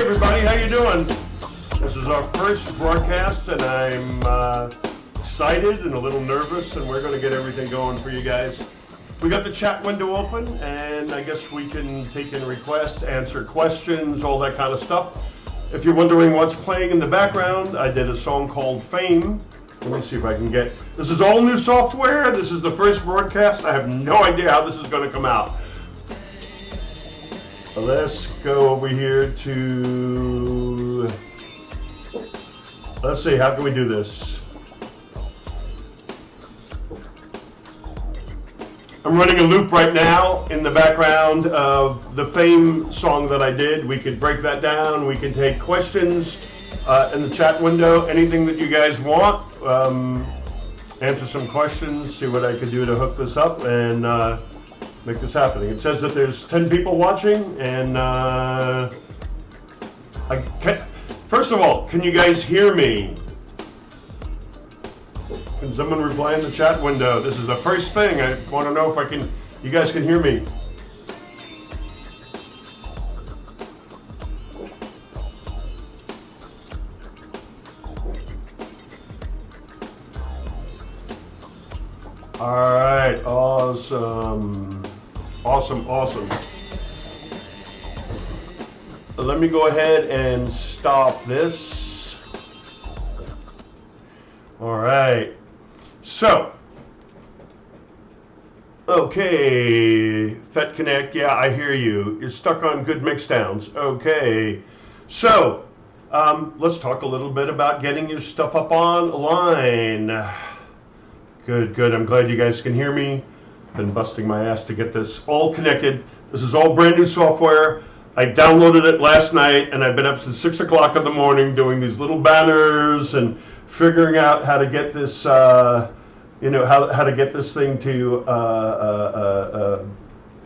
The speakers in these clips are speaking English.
everybody, how you doing? This is our first broadcast, and I'm excited and a little nervous, and we're going to get everything going for you guys. We got the chat window open, and I guess we can take in requests, answer questions, all that kind of stuff. If you're wondering what's playing in the background, I did a song called Fame. Let me see if I can get... This is all new software. This is the first broadcast. I have no idea how this is going to come out. Let's go over here to... Let's see, how can we do this? I'm running a loop right now in the background of the Fame song that I did. We could break that down. We can take questions in the chat window. Anything that you guys want. Answer some questions. See what I could do to hook this up and make this happening. It says that there's 10 people watching, and first of all, can you guys hear me? Can someone reply in the chat window? This is the first thing. I want to know if you guys can hear me. All right, awesome. Awesome. Let me go ahead and stop this. All right. So, okay, Fet Connect, yeah, I hear you. You're stuck on good mixdowns. Okay. So, let's talk a little bit about getting your stuff up online. Good. I'm glad you guys can hear me. Been busting my ass to get this all connected. This is all brand new software. I downloaded it last night, and I've been up since 6 o'clock in the morning doing these little banners and figuring out how to get this, how to get this thing to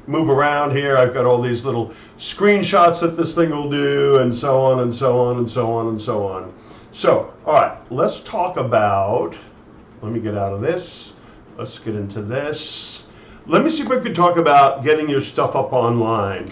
move around here. I've got all these little screenshots that this thing will do, and so on and so on and so on and so on. So, all right, let's talk about. Let me get out of this. Let's get into this. Let me see if I can talk about getting your stuff up online.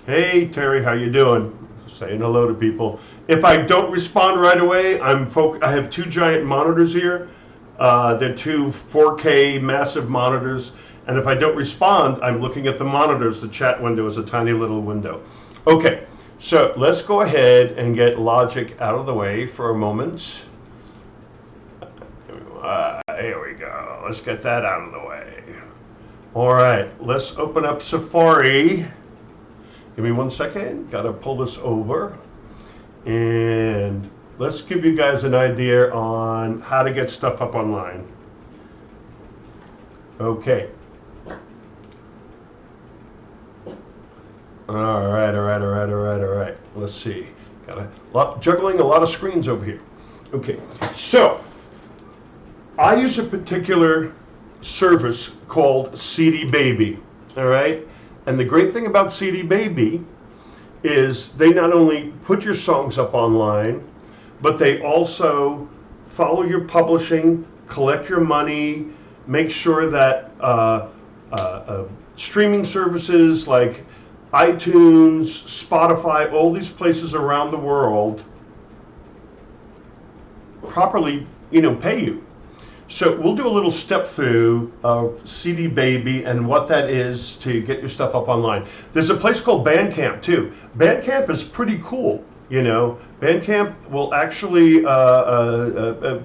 Hey, Terry, how you doing? Saying hello to people. If I don't respond right away, I have two giant monitors here. They're two 4K massive monitors. And if I don't respond, I'm looking at the monitors. The chat window is a tiny little window. Okay, so let's go ahead and get Logic out of the way for a moment. Here we go. Let's get that out of the way. All right, let's open up Safari. Give me 1 second. Got to pull this over. And let's give you guys an idea on how to get stuff up online. Okay. All right. Let's see. Juggling a lot of screens over here. Okay, so I use a particular service called CD Baby, all right? And the great thing about CD Baby is they not only put your songs up online, but they also follow your publishing, collect your money, make sure that streaming services like iTunes, Spotify, all these places around the world properly, pay you. So we'll do a little step through of CD Baby and what that is to get your stuff up online. There's a place called Bandcamp too. Bandcamp is pretty cool, Bandcamp will actually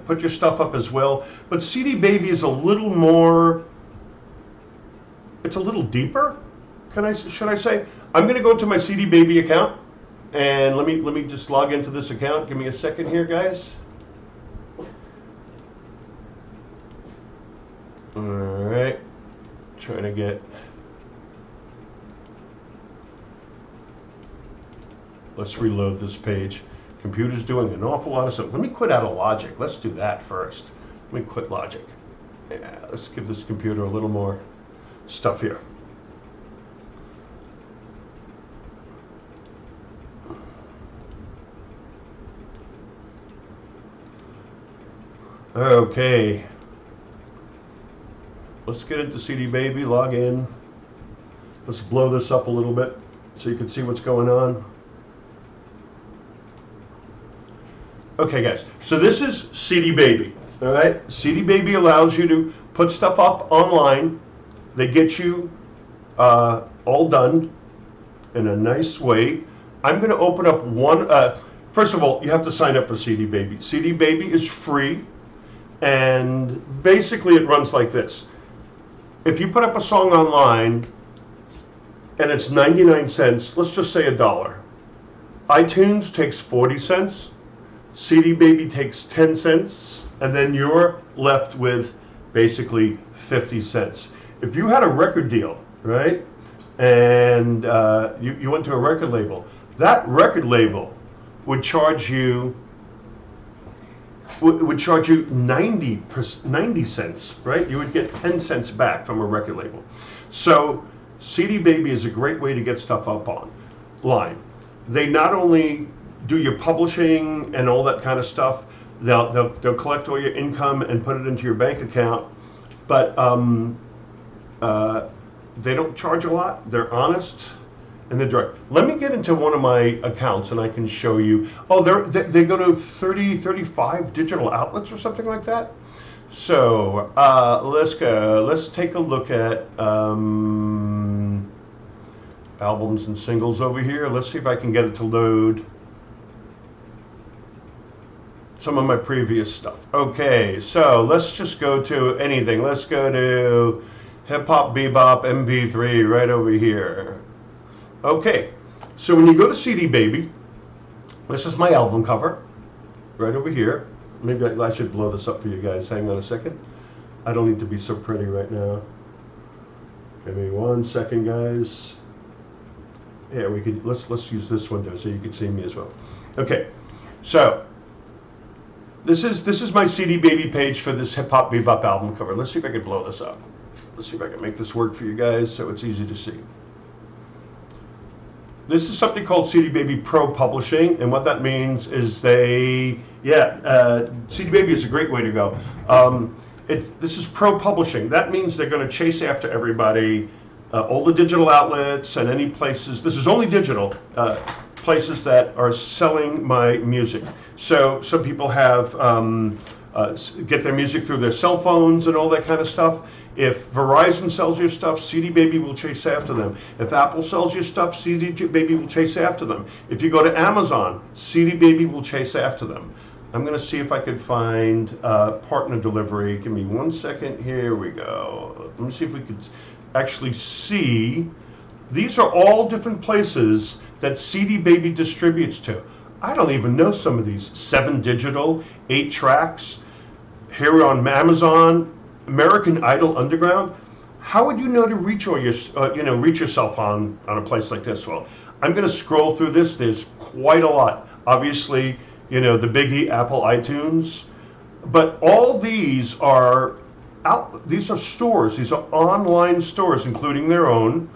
put your stuff up as well. But CD Baby is a little more, it's a little deeper, should I say? I'm going to go to my CD Baby account, and let me just log into this account. Give me a second here, guys. All right, trying to get, let's reload this page. Computer's doing an awful lot of stuff. Let me quit out of Logic. Let's do that first. Let me quit Logic. Yeah, let's give this computer a little more stuff here. Okay. Let's get into CD Baby, log in. Let's blow this up a little bit so you can see what's going on. Okay, guys. So this is CD Baby. All right. CD Baby allows you to put stuff up online. They get you all done in a nice way. I'm going to open up one. First of all, you have to sign up for CD Baby. CD Baby is free, and basically it runs like this. If you put up a song online and it's 99 cents, let's just say $1. iTunes takes 40 cents, CD Baby takes 10 cents, and then you're left with basically 50 cents. If you had a record deal, right, and you went to a record label, that record label would charge you 90 cents, right? You would get 10 cents back from a record label. So CD Baby is a great way to get stuff up online. They not only do your publishing and all that kind of stuff, they'll collect all your income and put it into your bank account, but they don't charge a lot. They're honest and they're direct. Let me get into one of my accounts and I can show you. Oh, they go to 35 digital outlets or something like that. So let's go. Let's take a look at albums and singles over here. Let's see if I can get it to load some of my previous stuff. Okay, so let's just go to anything. Let's go to Hip Hop Bebop MP3 right over here. Okay, so when you go to CD Baby, this is my album cover right over here. Maybe I should blow this up for you guys. Hang on a second. I don't need to be so pretty right now. Give me 1 second, guys. Yeah, we could let's use this window so you can see me as well. Okay, so this is my CD Baby page for this Hip Hop Bebop album cover. Let's see if I can blow this up. Let's see if I can make this work for you guys so it's easy to see. This is something called CD Baby Pro Publishing, and what that means is CD Baby is a great way to go. This is pro publishing. That means they're going to chase after everybody, all the digital outlets and any places. This is only digital places that are selling my music. So some people have get their music through their cell phones and all that kind of stuff. If Verizon sells your stuff, CD Baby will chase after them. If Apple sells your stuff, CD Baby will chase after them. If you go to Amazon, CD Baby will chase after them. I'm going to see if I could find partner delivery. Give me 1 second. Here we go. Let me see if we could actually see. These are all different places that CD Baby distributes to. I don't even know some of these. 7 Digital, 8 Tracks, here on Amazon, American Idol Underground. How would you know to reach all your, reach yourself on a place like this? Well, I'm going to scroll through this. There's quite a lot. Obviously, the biggie, Apple iTunes, but all these are these are stores. These are online stores, including their own.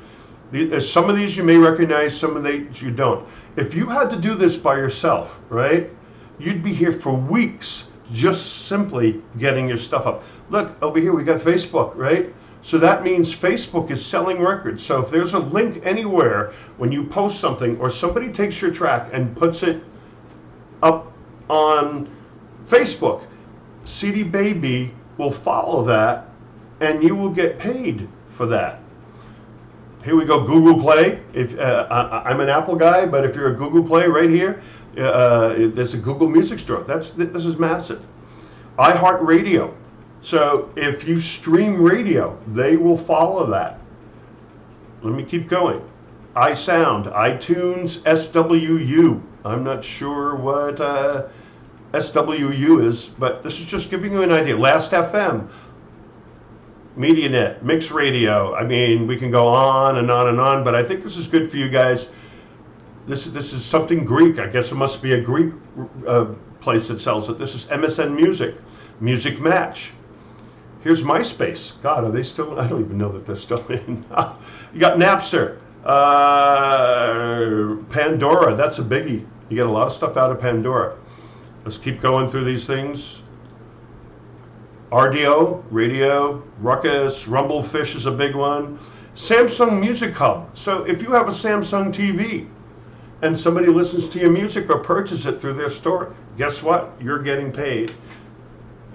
Some of these you may recognize, some of these you don't. If you had to do this by yourself, right, you'd be here for weeks just simply getting your stuff up. Look, over here we got Facebook, right? So that means Facebook is selling records. So if there's a link anywhere when you post something or somebody takes your track and puts it up on Facebook, CD Baby will follow that and you will get paid for that. Here we go, Google Play. If I'm an Apple guy, but if you're a Google Play right here, there's a Google Music Store. This is massive. iHeartRadio. So if you stream radio, they will follow that. Let me keep going. iSound, iTunes, SWU. I'm not sure what SWU is, but this is just giving you an idea. Last FM, MediaNet, Mix Radio. I mean, we can go on and on and on, but I think this is good for you guys. This is something Greek. I guess it must be a Greek place that sells it. This is MSN Music, Music Match. Here's MySpace. God, are they still? I don't even know that they're still in. You got Napster, Pandora. That's a biggie. You get a lot of stuff out of Pandora. Let's keep going through these things. RDO, Radio, Ruckus, Rumblefish is a big one. Samsung Music Hub. So if you have a Samsung TV and somebody listens to your music or purchases it through their store, guess what? You're getting paid.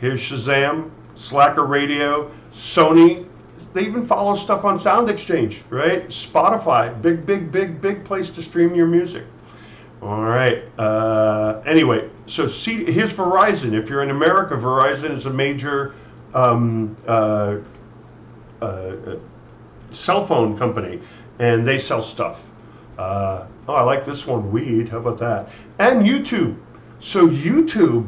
Here's Shazam, Slacker Radio, Sony. They even follow stuff on Sound Exchange, right? Spotify, big place to stream your music. All right. Anyway, so here's Verizon. If you're in America, Verizon is a major cell phone company, and they sell stuff. Oh, I like this one, weed. How about that? And YouTube. So YouTube,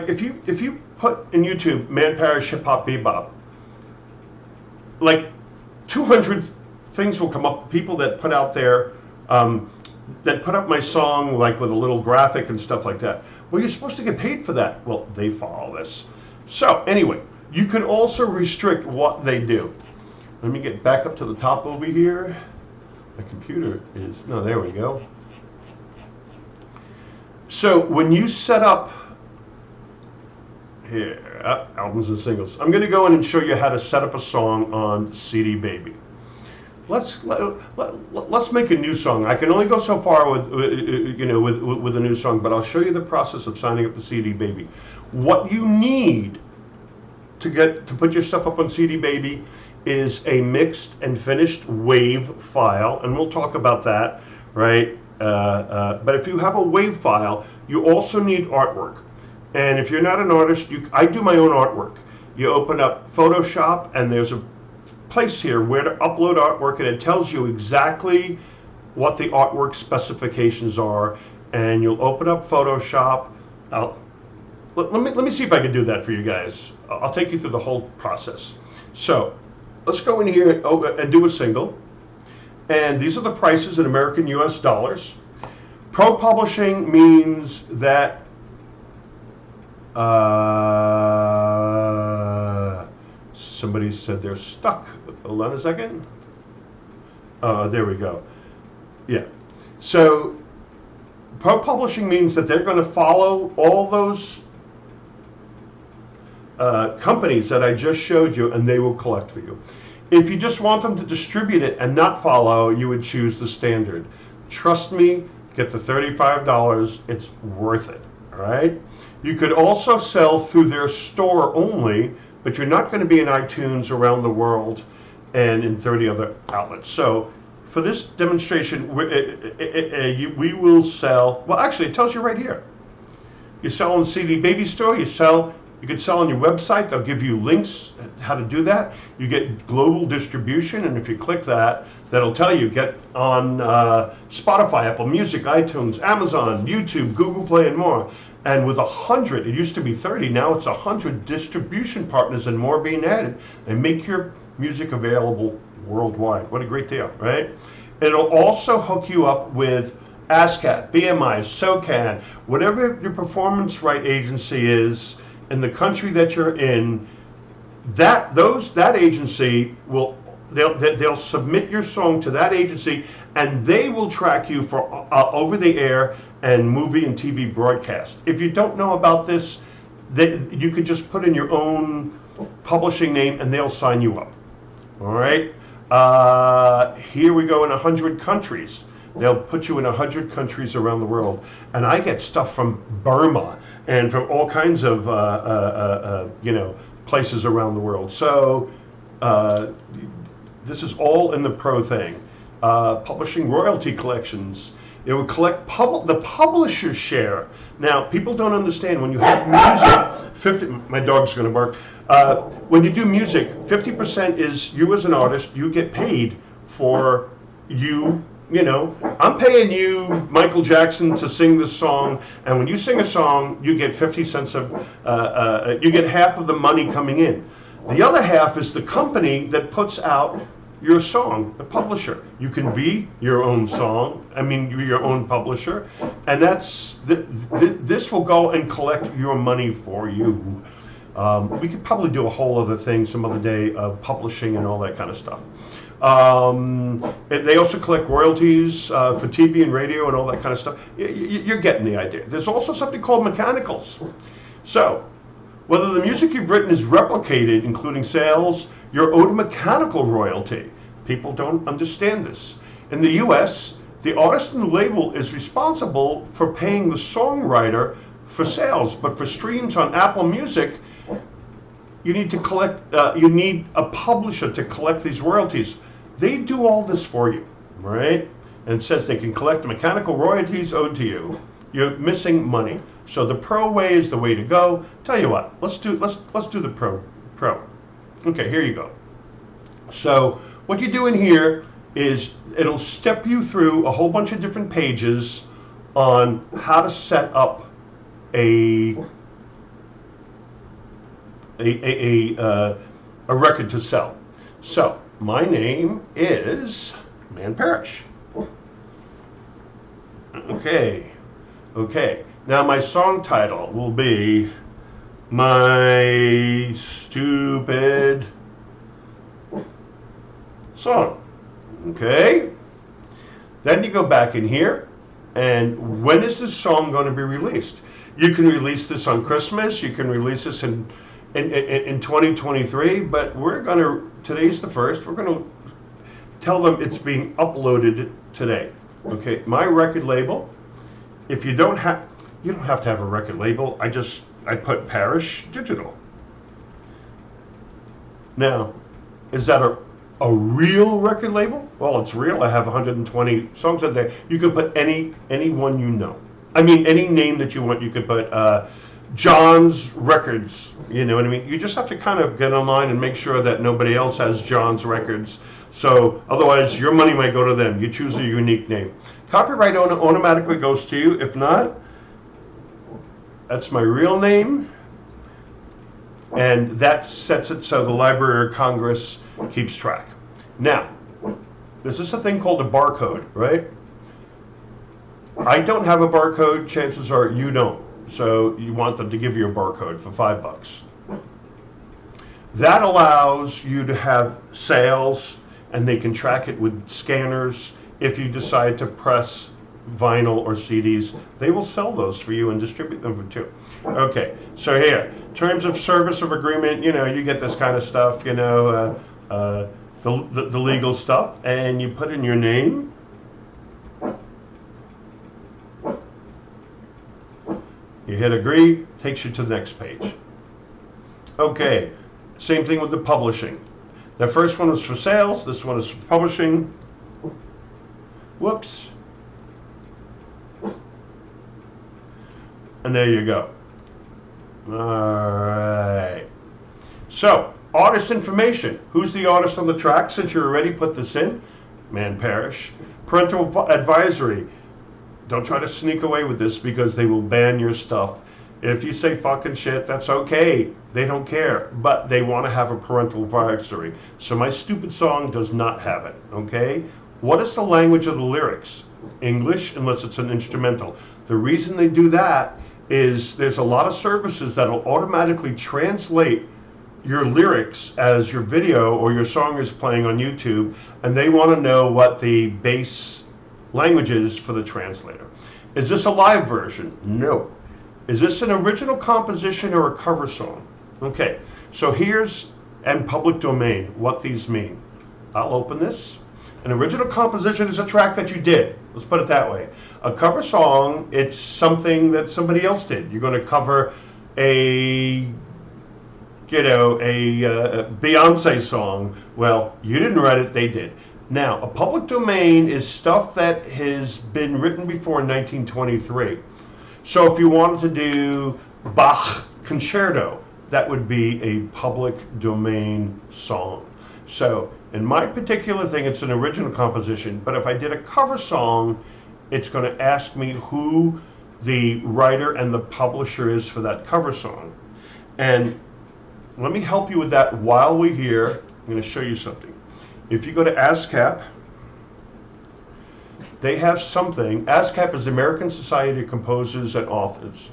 if you put in YouTube Man Parrish Hip Hop Bebop, like 200 things will come up. People that put out there, that put up my song like with a little graphic and stuff like that. Well, you're supposed to get paid for that. Well, they follow this. So anyway, you can also restrict what they do. Let me get back up to the top over here. My computer is, no, there we go. So when you set up, here, albums and singles. I'm going to go in and show you how to set up a song on CD Baby. Let's make a new song. I can only go so far with a new song, but I'll show you the process of signing up to CD Baby. What you need to put your stuff up on CD Baby is a mixed and finished WAV file, and we'll talk about that, right? But if you have a WAV file, you also need artwork. And if you're not an artist, I do my own artwork. You open up Photoshop, and there's a place here where to upload artwork, and it tells you exactly what the artwork specifications are. And you'll open up Photoshop. Let me see if I can do that for you guys. I'll take you through the whole process. So let's go in here and do a single. And these are the prices in American US dollars. Pro publishing means that somebody said they're stuck. Hold on a second. There we go. Yeah. So pro publishing means that they're going to follow all those companies that I just showed you, and they will collect for you. If you just want them to distribute it and not follow, you would choose the standard. Trust me, get the $35. It's worth it. All right. You could also sell through their store only, but you're not going to be in iTunes around the world and in 30 other outlets. So for this demonstration, we will sell, well, actually, it tells you right here. You sell on the CD Baby store, you could sell on your website. They'll give you links how to do that. You get global distribution, and if you click that, that'll tell you get on Spotify, Apple Music, iTunes, Amazon, YouTube, Google Play, and more. And with 100, it used to be 30, now it's 100 distribution partners and more being added, and make your music available worldwide. What a great deal, right? It'll also hook you up with ASCAP, BMI, SOCAN, whatever your performance right agency is in the country that you're in. That agency will they'll submit your song to that agency, and they will track you for over the air and movie and TV broadcast. If you don't know about this, you could just put in your own publishing name and they'll sign you up. All right. Here we go in 100 countries. They'll put you in 100 countries around the world, and I get stuff from Burma and from all kinds of places around the world. So this is all in the pro thing. Publishing royalty collections. It would collect the publisher's share. Now, people don't understand when you have music. My dog's going to bark. When you do music, 50% is you as an artist. You get paid for you. You know, I'm paying you, Michael Jackson, to sing this song, and when you sing a song, you get 50 cents of, you get half of the money coming in. The other half is the company that puts out your song, the publisher. You can be your own song, you're your own publisher, and this will go and collect your money for you. We could probably do a whole other thing some other day of publishing and all that kind of stuff. They also collect royalties for TV and radio and all that kind of stuff. You're getting the idea. There's also something called mechanicals. So, whether the music you've written is replicated, including sales, you're owed a mechanical royalty. People don't understand this. In the U.S., The artist and the label is responsible for paying the songwriter for sales, but for streams on Apple Music, you need to collect. You need a publisher to collect these royalties. They do all this for you, right? And it says they can collect mechanical royalties owed to you. You're missing money. So the pro way is the way to go. Tell you what, let's do the pro. Okay, here you go. So what you do in here is it'll step you through a whole bunch of different pages on how to set up a record to sell. So my name is Parrish. Okay. Now my song title will be My Stupid Song. Okay. Then you go back in here, and when is this song going to be released? You can release this on Christmas. You can release this in 2023. But today's the 1st. We're going to tell them it's being uploaded today. Okay. My record label. If you don't have to have a record label. I put Parrish Digital. Now, is that a real record label? Well, it's real. I have 120 songs on there. You could put any one you know. I mean, any name that you want. You could put John's Records. You know what I mean? You just have to kind of get online and make sure that nobody else has John's Records. So otherwise, your money might go to them. You choose a unique name. Copyright automatically goes to you. If not, that's my real name. And that sets it so the Library of Congress keeps track. Now, this is a thing called a barcode, right? I don't have a barcode. Chances are you don't. So you want them to give you a barcode for $5. That allows you to have sales, and they can track it with scanners. If you decide to press vinyl or CDs, they will sell those for you and distribute them too. Okay, so here, terms of service of agreement, you get this kind of stuff, the legal stuff, and you put in your name. You hit agree, takes you to the next page. Okay, same thing with the publishing. The first one was for sales, this one is for publishing. Whoops. And there you go. All right. So, artist information. Who's the artist on the track? Since you already put this in, Parrish. Parental advisory. Don't try to sneak away with this because they will ban your stuff. If you say fucking shit, that's okay. They don't care, but they want to have a parental advisory. So my stupid song does not have it, okay? What is the language of the lyrics? English, unless it's an instrumental. The reason they do that is there's a lot of services that'll automatically translate your lyrics as your video or your song is playing on YouTube, and they want to know what the base language is for the translator. Is this a live version? No. Is this an original composition or a cover song? Okay, so and public domain, what these mean. I'll open this. An original composition is a track that you did. Let's put it that way. A cover song, it's something that somebody else did. You're going to cover a Beyonce song. Well, you didn't write it, they did. Now, a public domain is stuff that has been written before in 1923. So if you wanted to do Bach Concerto, that would be a public domain song. So in my particular thing, it's an original composition, but if I did a cover song, it's going to ask me who the writer and the publisher is for that cover song. And let me help you with that while we're here. I'm going to show you something. If you go to ASCAP, they have something. ASCAP is the American Society of Composers and Authors.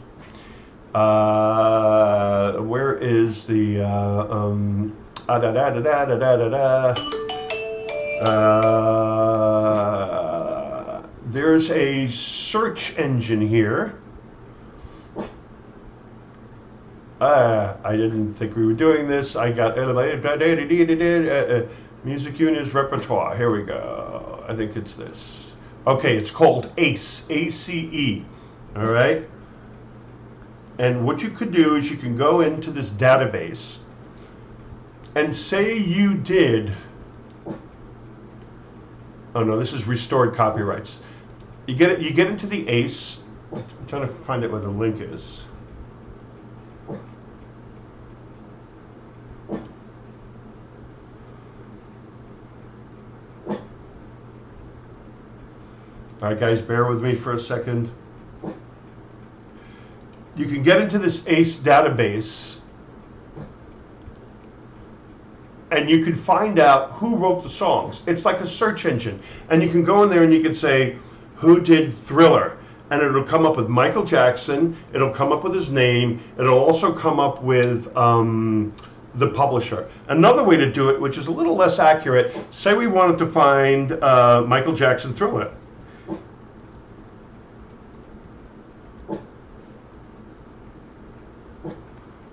Where is the there's a search engine here. I didn't think we were doing this. I got music units repertoire. Here we go. I think it's this. Okay, it's called ACE, A-C-E, all right? And what you could do is you can go into this database and say you did, oh no, this is restored copyrights. You get into the ACE, I'm trying to find out where the link is. All right, guys, bear with me for a second. You can get into this ACE database and you can find out who wrote the songs. It's like a search engine. And you can go in there and you can say, who did Thriller? And it'll come up with Michael Jackson. It'll come up with his name. It'll also come up with the publisher. Another way to do it, which is a little less accurate, say we wanted to find Michael Jackson Thriller.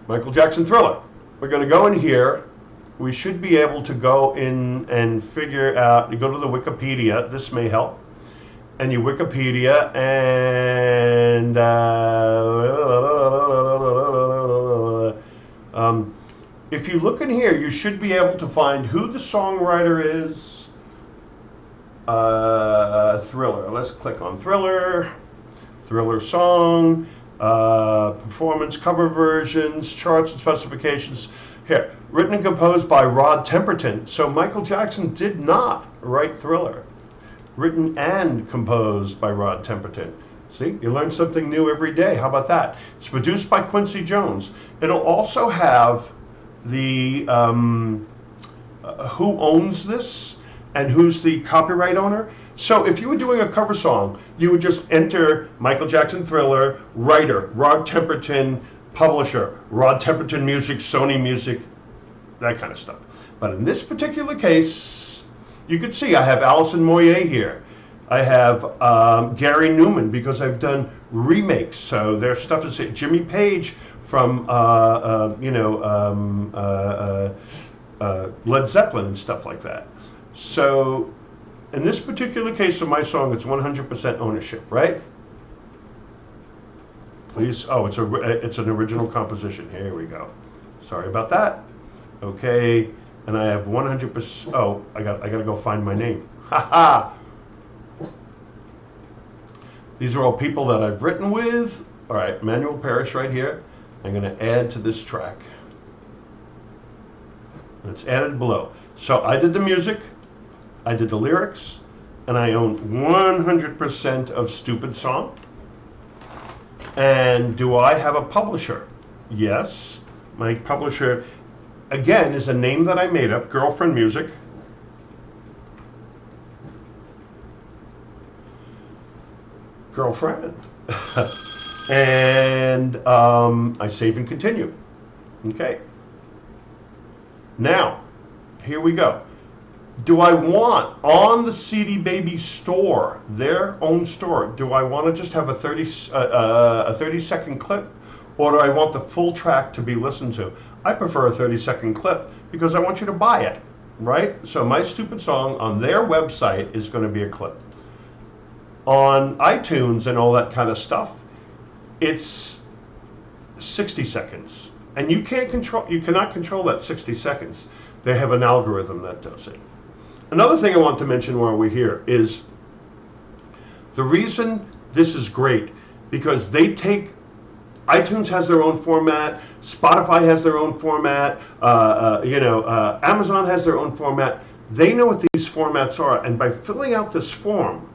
Michael Jackson Thriller. We're going to go in here. We should be able to go in and figure out, you go to the Wikipedia, this may help, and you Wikipedia, and if you look in here, you should be able to find who the songwriter is. Thriller. Let's click on Thriller. Thriller song. Performance, cover versions, charts and specifications. Here, written and composed by Rod Temperton. So Michael Jackson did not write Thriller. Written and composed by Rod Temperton. See, you learn something new every day. How about that? It's produced by Quincy Jones. It'll also have the who owns this and who's the copyright owner. So if you were doing a cover song, you would just enter Michael Jackson Thriller, writer, Rod Temperton, publisher, Rod Temperton Music, Sony Music, that kind of stuff. But in this particular case, you can see I have Alison Moyet here. I have Gary Newman because I've done remakes. So their stuff is Jimmy Page from Led Zeppelin and stuff like that. So in this particular case of my song, it's 100% ownership, right? Please, oh, it's an original composition. Here we go. Sorry about that. Okay, and I have 100%. Oh, I got to go find my name. Ha ha. These are all people that I've written with. All right, Manuel Parrish right here. I'm going to add to this track. And it's added below. So I did the music, I did the lyrics, and I own 100% of Stupid Song. And do I have a publisher? Yes. My publisher, again, is a name that I made up, Girlfriend Music. Girlfriend. And I save and continue. Okay. Now, here we go. Do I want on the CD Baby store, their own store, do I want to just have a 30-second clip, or do I want the full track to be listened to? I prefer a 30-second clip because I want you to buy it, right? So my Stupid Song on their website is going to be a clip. On iTunes and all that kind of stuff, it's 60 seconds. And you cannot control that 60 seconds. They have an algorithm that does it. Another thing I want to mention while we're here is the reason this is great, because they take, iTunes has their own format, Spotify has their own format, Amazon has their own format. They know what these formats are, and by filling out this form,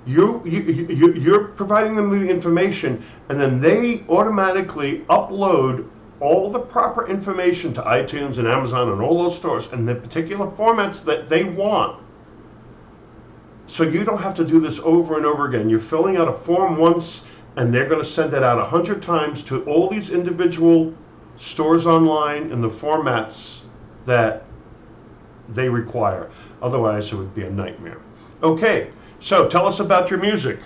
you're providing them with the information, and then they automatically upload all the proper information to iTunes and Amazon and all those stores and the particular formats that they want. So you don't have to do this over and over again. You're filling out a form once, and they're going to send it out 100 times to all these individual stores online in the formats that they require. Otherwise, it would be a nightmare. Okay, so tell us about your music.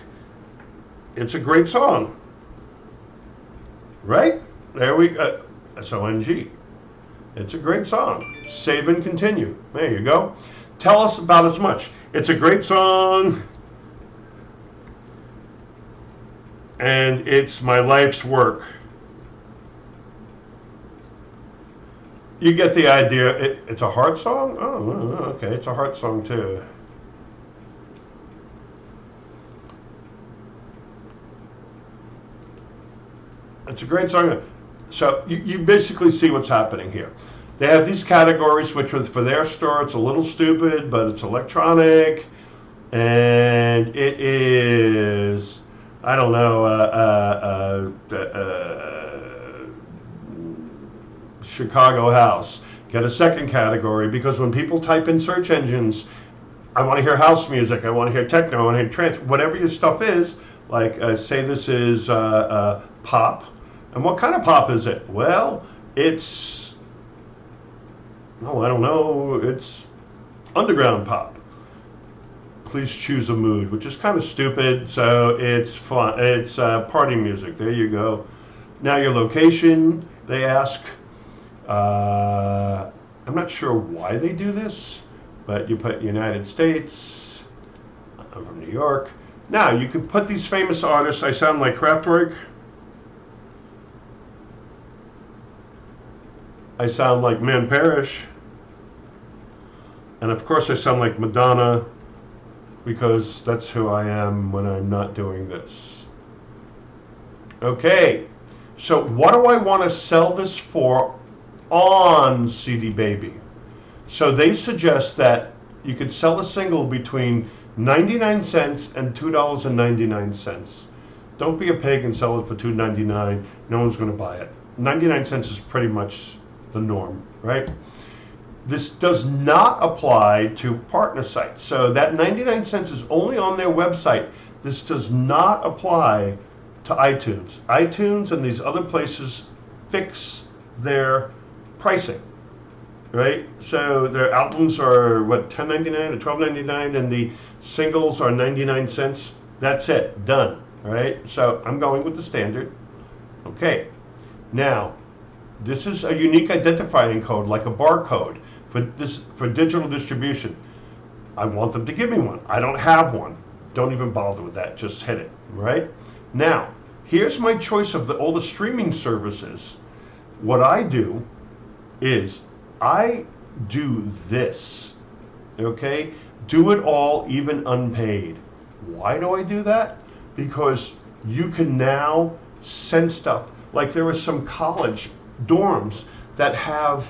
It's a great song, right? There we go. S-O-N-G. It's a great song. Save and continue. There you go. Tell us about as much. It's a great song. and it's my life's work. You get the idea. It's a heart song? Oh, okay, it's a heart song too. It's a great song. So you basically see what's happening here. They have these categories, which for their store, it's a little stupid, but it's electronic, and it is, I don't know, Chicago house. Get a second category, because when people type in search engines, I want to hear house music, I want to hear techno, I want to hear trance, whatever your stuff is, like say this is pop. And what kind of pop is it? Well, it's, I don't know, it's underground pop. Please choose a mood, which is kind of stupid, so it's fun. It's party music. There you go. Now your location, they ask. I'm not sure why they do this, but you put United States. I'm from New York. Now you could put these famous artists. I sound like Kraftwerk. I sound like Man Parrish. And of course I sound like Madonna, because that's who I am when I'm not doing this. Okay, so what do I want to sell this for on CD Baby? So they suggest that you could sell a single between 99 cents and $2.99. Don't be a pig and sell it for $2.99. No one's going to buy it. 99 cents is pretty much the norm, right? This does not apply to partner sites. So that 99 cents is only on their website. This does not apply to iTunes. iTunes and these other places fix their pricing, right? So their albums are what, $10.99 or $12.99, and the singles are 99 cents. That's it, done, right? So I'm going with the standard. Okay, now this is a unique identifying code, like a barcode for digital distribution. I want them to give me one. I don't have one. Don't even bother with that. Just hit it, right? Now, here's my choice of all the streaming services. What I do is I do this, okay? Do it all, even unpaid. Why do I do that? Because you can now send stuff. Like there are some college dorms that have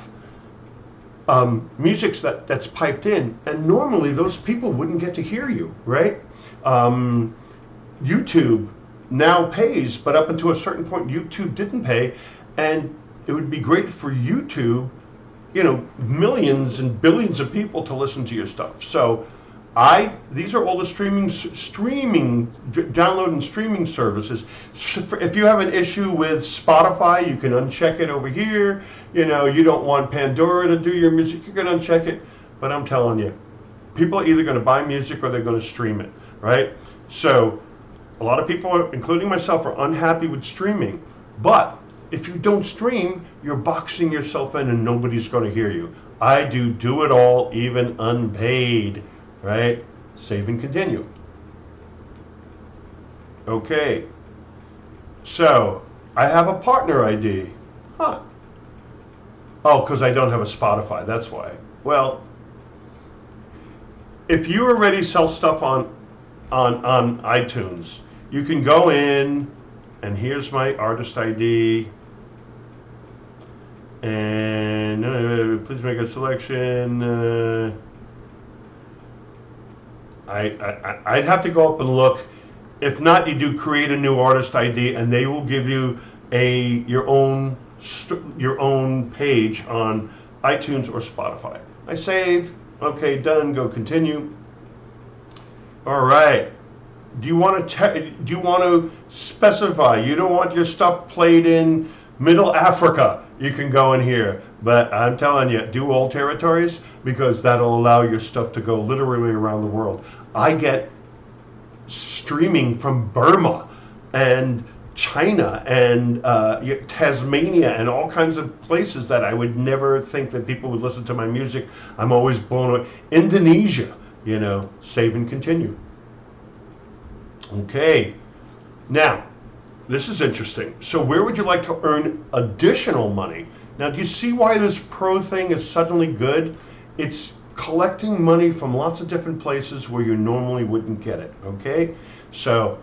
music that's piped in, and normally those people wouldn't get to hear you, right? YouTube now pays, but up until a certain point YouTube didn't pay, and it would be great for YouTube, you know, millions and billions of people to listen to your stuff. So these are all the download and streaming services. If you have an issue with Spotify, you can uncheck it over here. You know, you don't want Pandora to do your music, you can uncheck it. But I'm telling you, people are either going to buy music or they're going to stream it, right? So a lot of people, including myself, are unhappy with streaming. But if you don't stream, you're boxing yourself in and nobody's going to hear you. I do it all, even unpaid. Right? Save and continue. Okay. So, I have a partner ID. Huh. Oh, because I don't have a Spotify, that's why. Well, if you already sell stuff on iTunes, you can go in, and here's my artist ID, and please make a selection. I'd have to go up and look. If not, you do create a new artist ID, and they will give you your own page on iTunes or Spotify. I save. Okay, done. Go continue. All right. Do you want to specify? You don't want your stuff played in Middle Africa? You can go in here, but I'm telling you, do all territories, because that'll allow your stuff to go literally around the world. I get streaming from Burma and China and Tasmania and all kinds of places that I would never think that people would listen to my music. I'm always blown away. Indonesia, you know, save and continue. Okay, now This is interesting. So where would you like to earn additional money? Now, do you see why this pro thing is suddenly good? It's collecting money from lots of different places where you normally wouldn't get it, okay? So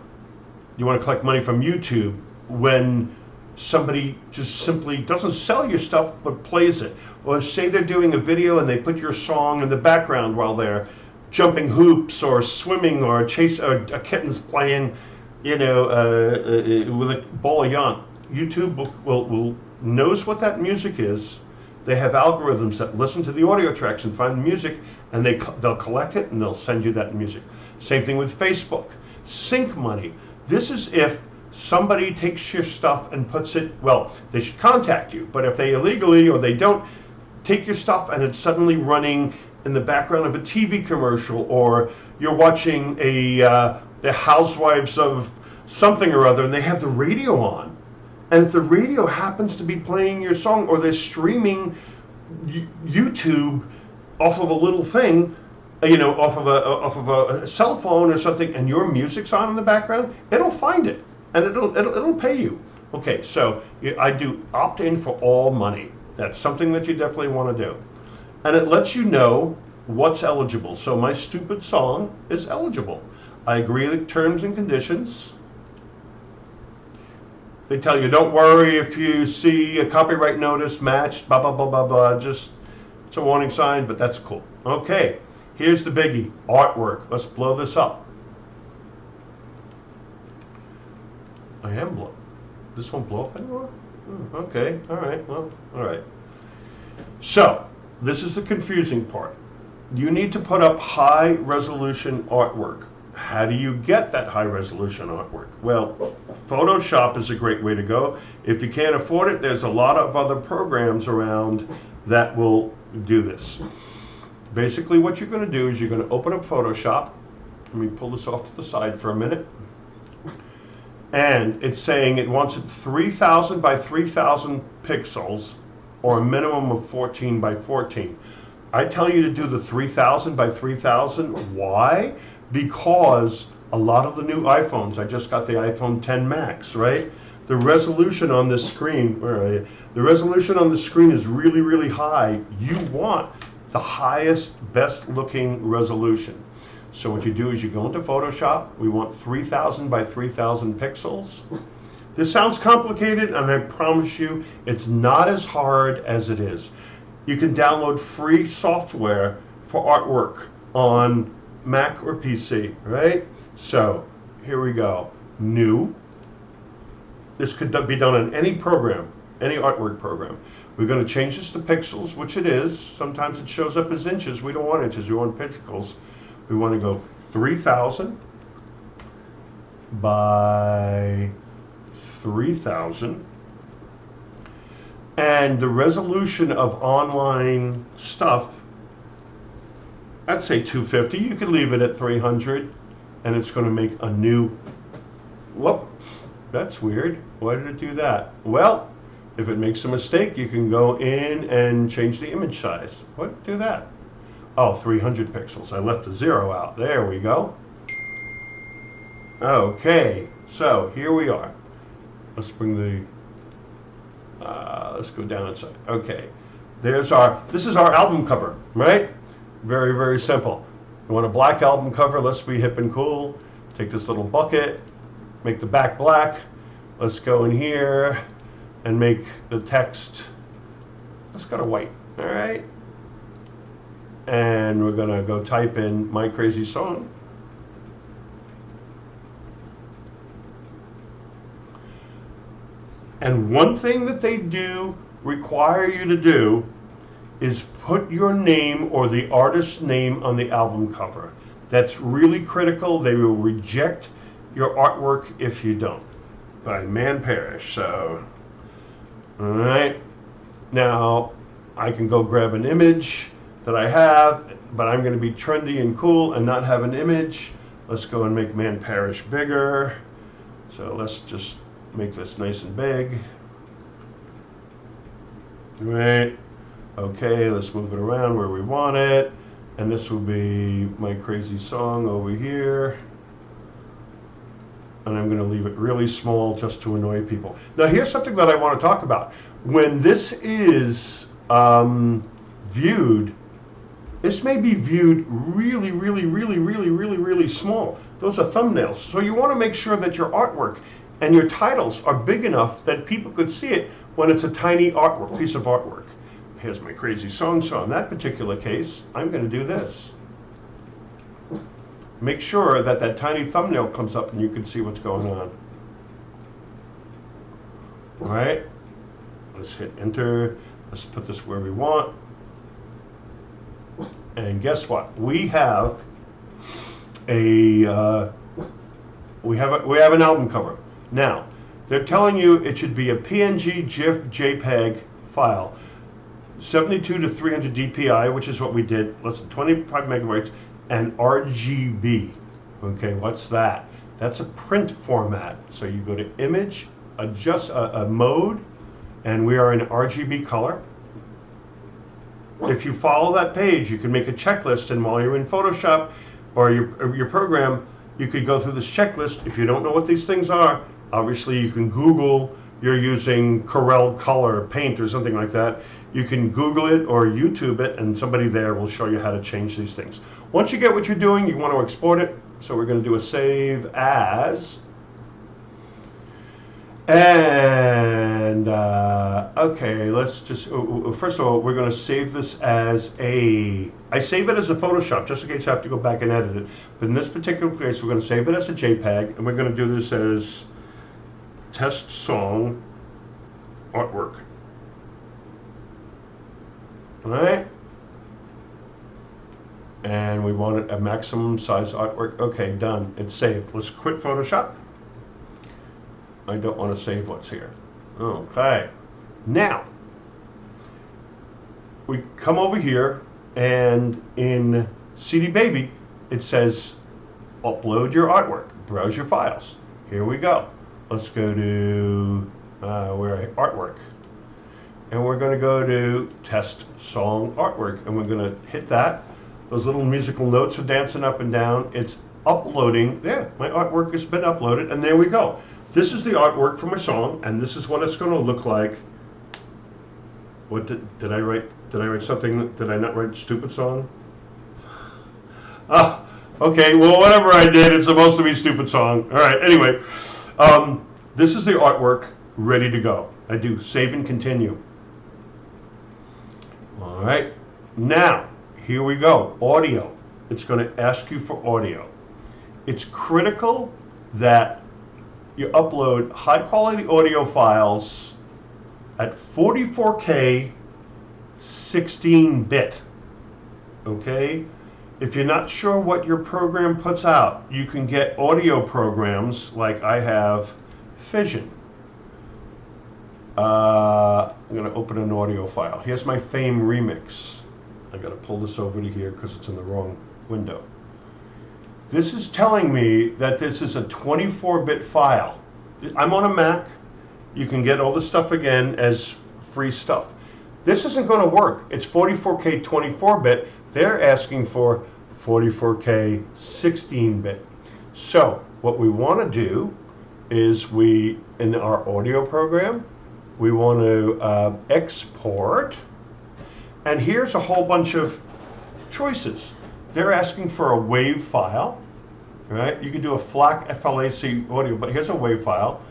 you want to collect money from YouTube when somebody just simply doesn't sell your stuff but plays it. Or say they're doing a video and they put your song in the background while they're jumping hoops or swimming or a kitten's playing, with a ball of yarn. YouTube will knows what that music is. They have algorithms that listen to the audio tracks and find the music, and they'll collect it and they'll send you that music. Same thing with Facebook. Sync money. This is if somebody takes your stuff and puts it, well, they should contact you, but if they illegally or they don't take your stuff and it's suddenly running in the background of a TV commercial, or you're watching the Housewives of something or other and they have the radio on, and if the radio happens to be playing your song, or they're streaming YouTube off of a little thing, off of a cell phone or something, and your music's on in the background, it'll find it and it'll pay you. Okay, so I do opt in for all money. That's something that you definitely want to do, and it lets you know what's eligible. So my stupid song is eligible. I agree with the terms and conditions. They tell you, don't worry if you see a copyright notice matched, blah, blah, blah, blah, blah. Just, it's a warning sign, but that's cool. Okay, here's the biggie, artwork. Let's blow this up. I am blow. This won't blow up anymore? Okay, all right, well, all right. So, this is the confusing part. You need to put up high resolution artwork. How do you get that high resolution artwork? Well, Photoshop is a great way to go. If you can't afford it, there's a lot of other programs around that will do this. Basically what you're going to do is you're going to open up Photoshop. Let me pull this off to the side for a minute. And it's saying it wants it 3,000 by 3,000 pixels, or a minimum of 14 by 14. I tell you to do the 3,000 by 3,000. Why? Because a lot of the new iPhones, I just got the iPhone 10 Max, right? The resolution on this screen, where are you? The resolution on the screen is really, really high. You want the highest, best looking resolution. So what you do is you go into Photoshop. We want 3,000 by 3,000 pixels. This sounds complicated, and I promise you it's not as hard as it is. You can download free software for artwork on Mac or PC, right? So here we go. New. This could be done on any program, any artwork program. We're going to change this to pixels, which it is. Sometimes it shows up as inches. We don't want inches, we want pixels. We want to go 3,000 by 3,000. And the resolution of online stuff, I'd say 250. You could leave it at 300, and it's going to make a new, whoop, that's weird. Why did it do that? Well, if it makes a mistake, you can go in and change the image size. What? Do that. Oh, 300 pixels. I left a 0 out. There we go. Okay, so here we are. Let's bring the, let's go down inside. Okay, this is our album cover, right? Very, very simple. You want a black album cover? Let's be hip and cool. Take this little bucket, make the back black. Let's go in here and make the text, let's go to white, all right? And we're gonna go type in My Crazy Song. And one thing that they do require you to do is put your name or the artist's name on the album cover. That's really critical. They will reject your artwork if you don't. By Parrish. So, all right. Now, I can go grab an image that I have, but I'm going to be trendy and cool and not have an image. Let's go and make Parrish bigger. So let's just make this nice and big. Right. Okay, let's move it around where we want it. And this will be My Crazy Song over here. and I'm going to leave it really small just to annoy people. Now here's something that I want to talk about. When this is viewed, this may be viewed really, really, really, really, really, really small. Those are thumbnails. So you want to make sure that your artwork and your titles are big enough that people could see it when it's a tiny artwork, piece of artwork. Here's my crazy song. So in that particular case, I'm going to do this. Make sure that that tiny thumbnail comes up and you can see what's going on. All right, let's hit enter. Let's put this where we want. And guess what? We have a we have an album cover. Now, they're telling you it should be a PNG, GIF, JPEG file, 72 to 300 DPI, which is what we did. Less than 25 megabytes, and RGB. Okay, what's that? That's a print format. So you go to Image, adjust a mode, and we are in RGB color. If you follow that page, you can make a checklist, and while you're in Photoshop or your program, you could go through this checklist. If you don't know what these things are, obviously you can Google. You're using Corel Color Paint or something like that. You can Google it or YouTube it, and somebody there will show you how to change these things. Once you get what you're doing, you want to export it. So we're going to do a save as. And okay, let's just, first of all, we're going to save this as I save it as a Photoshop just in case I have to go back and edit it. But in this particular case, we're going to save it as a JPEG, and we're going to do this as test song artwork. All right. And we want it a maximum size artwork. Okay, done. It's saved. Let's quit Photoshop. I don't want to save what's here. Okay. Now, we come over here, and in CD Baby, it says upload your artwork, browse your files. Here we go. Let's go to artwork. And we're going to go to test song artwork, and we're going to hit that. Those little musical notes are dancing up and down. It's uploading. Yeah, my artwork has been uploaded, and there we go. This is the artwork for my song, and this is what it's going to look like. What did I write? Did I write something? Did I not write stupid song? Ah, okay. Well, whatever I did, it's supposed to be stupid song. All right. Anyway, this is the artwork ready to go. I do save and continue. All right. Now, here we go. Audio. It's going to ask you for audio. It's critical that you upload high quality audio files at 44K 16-bit. Okay? If you're not sure what your program puts out, you can get audio programs like I have Fission. I'm going to open an audio file. Here's my Fame remix. I got to pull this over to here because it's in the wrong window. This is telling me that this is a 24-bit file. I'm on a Mac. You can get all this stuff again as free stuff. This isn't going to work. It's 44K 24-bit. They're asking for 44K 16-bit. So what we want to do is in our audio program, we want to export. And here's a whole bunch of choices. They're asking for a WAV file, right? You can do a FLAC FLAC audio, but here's a WAV file.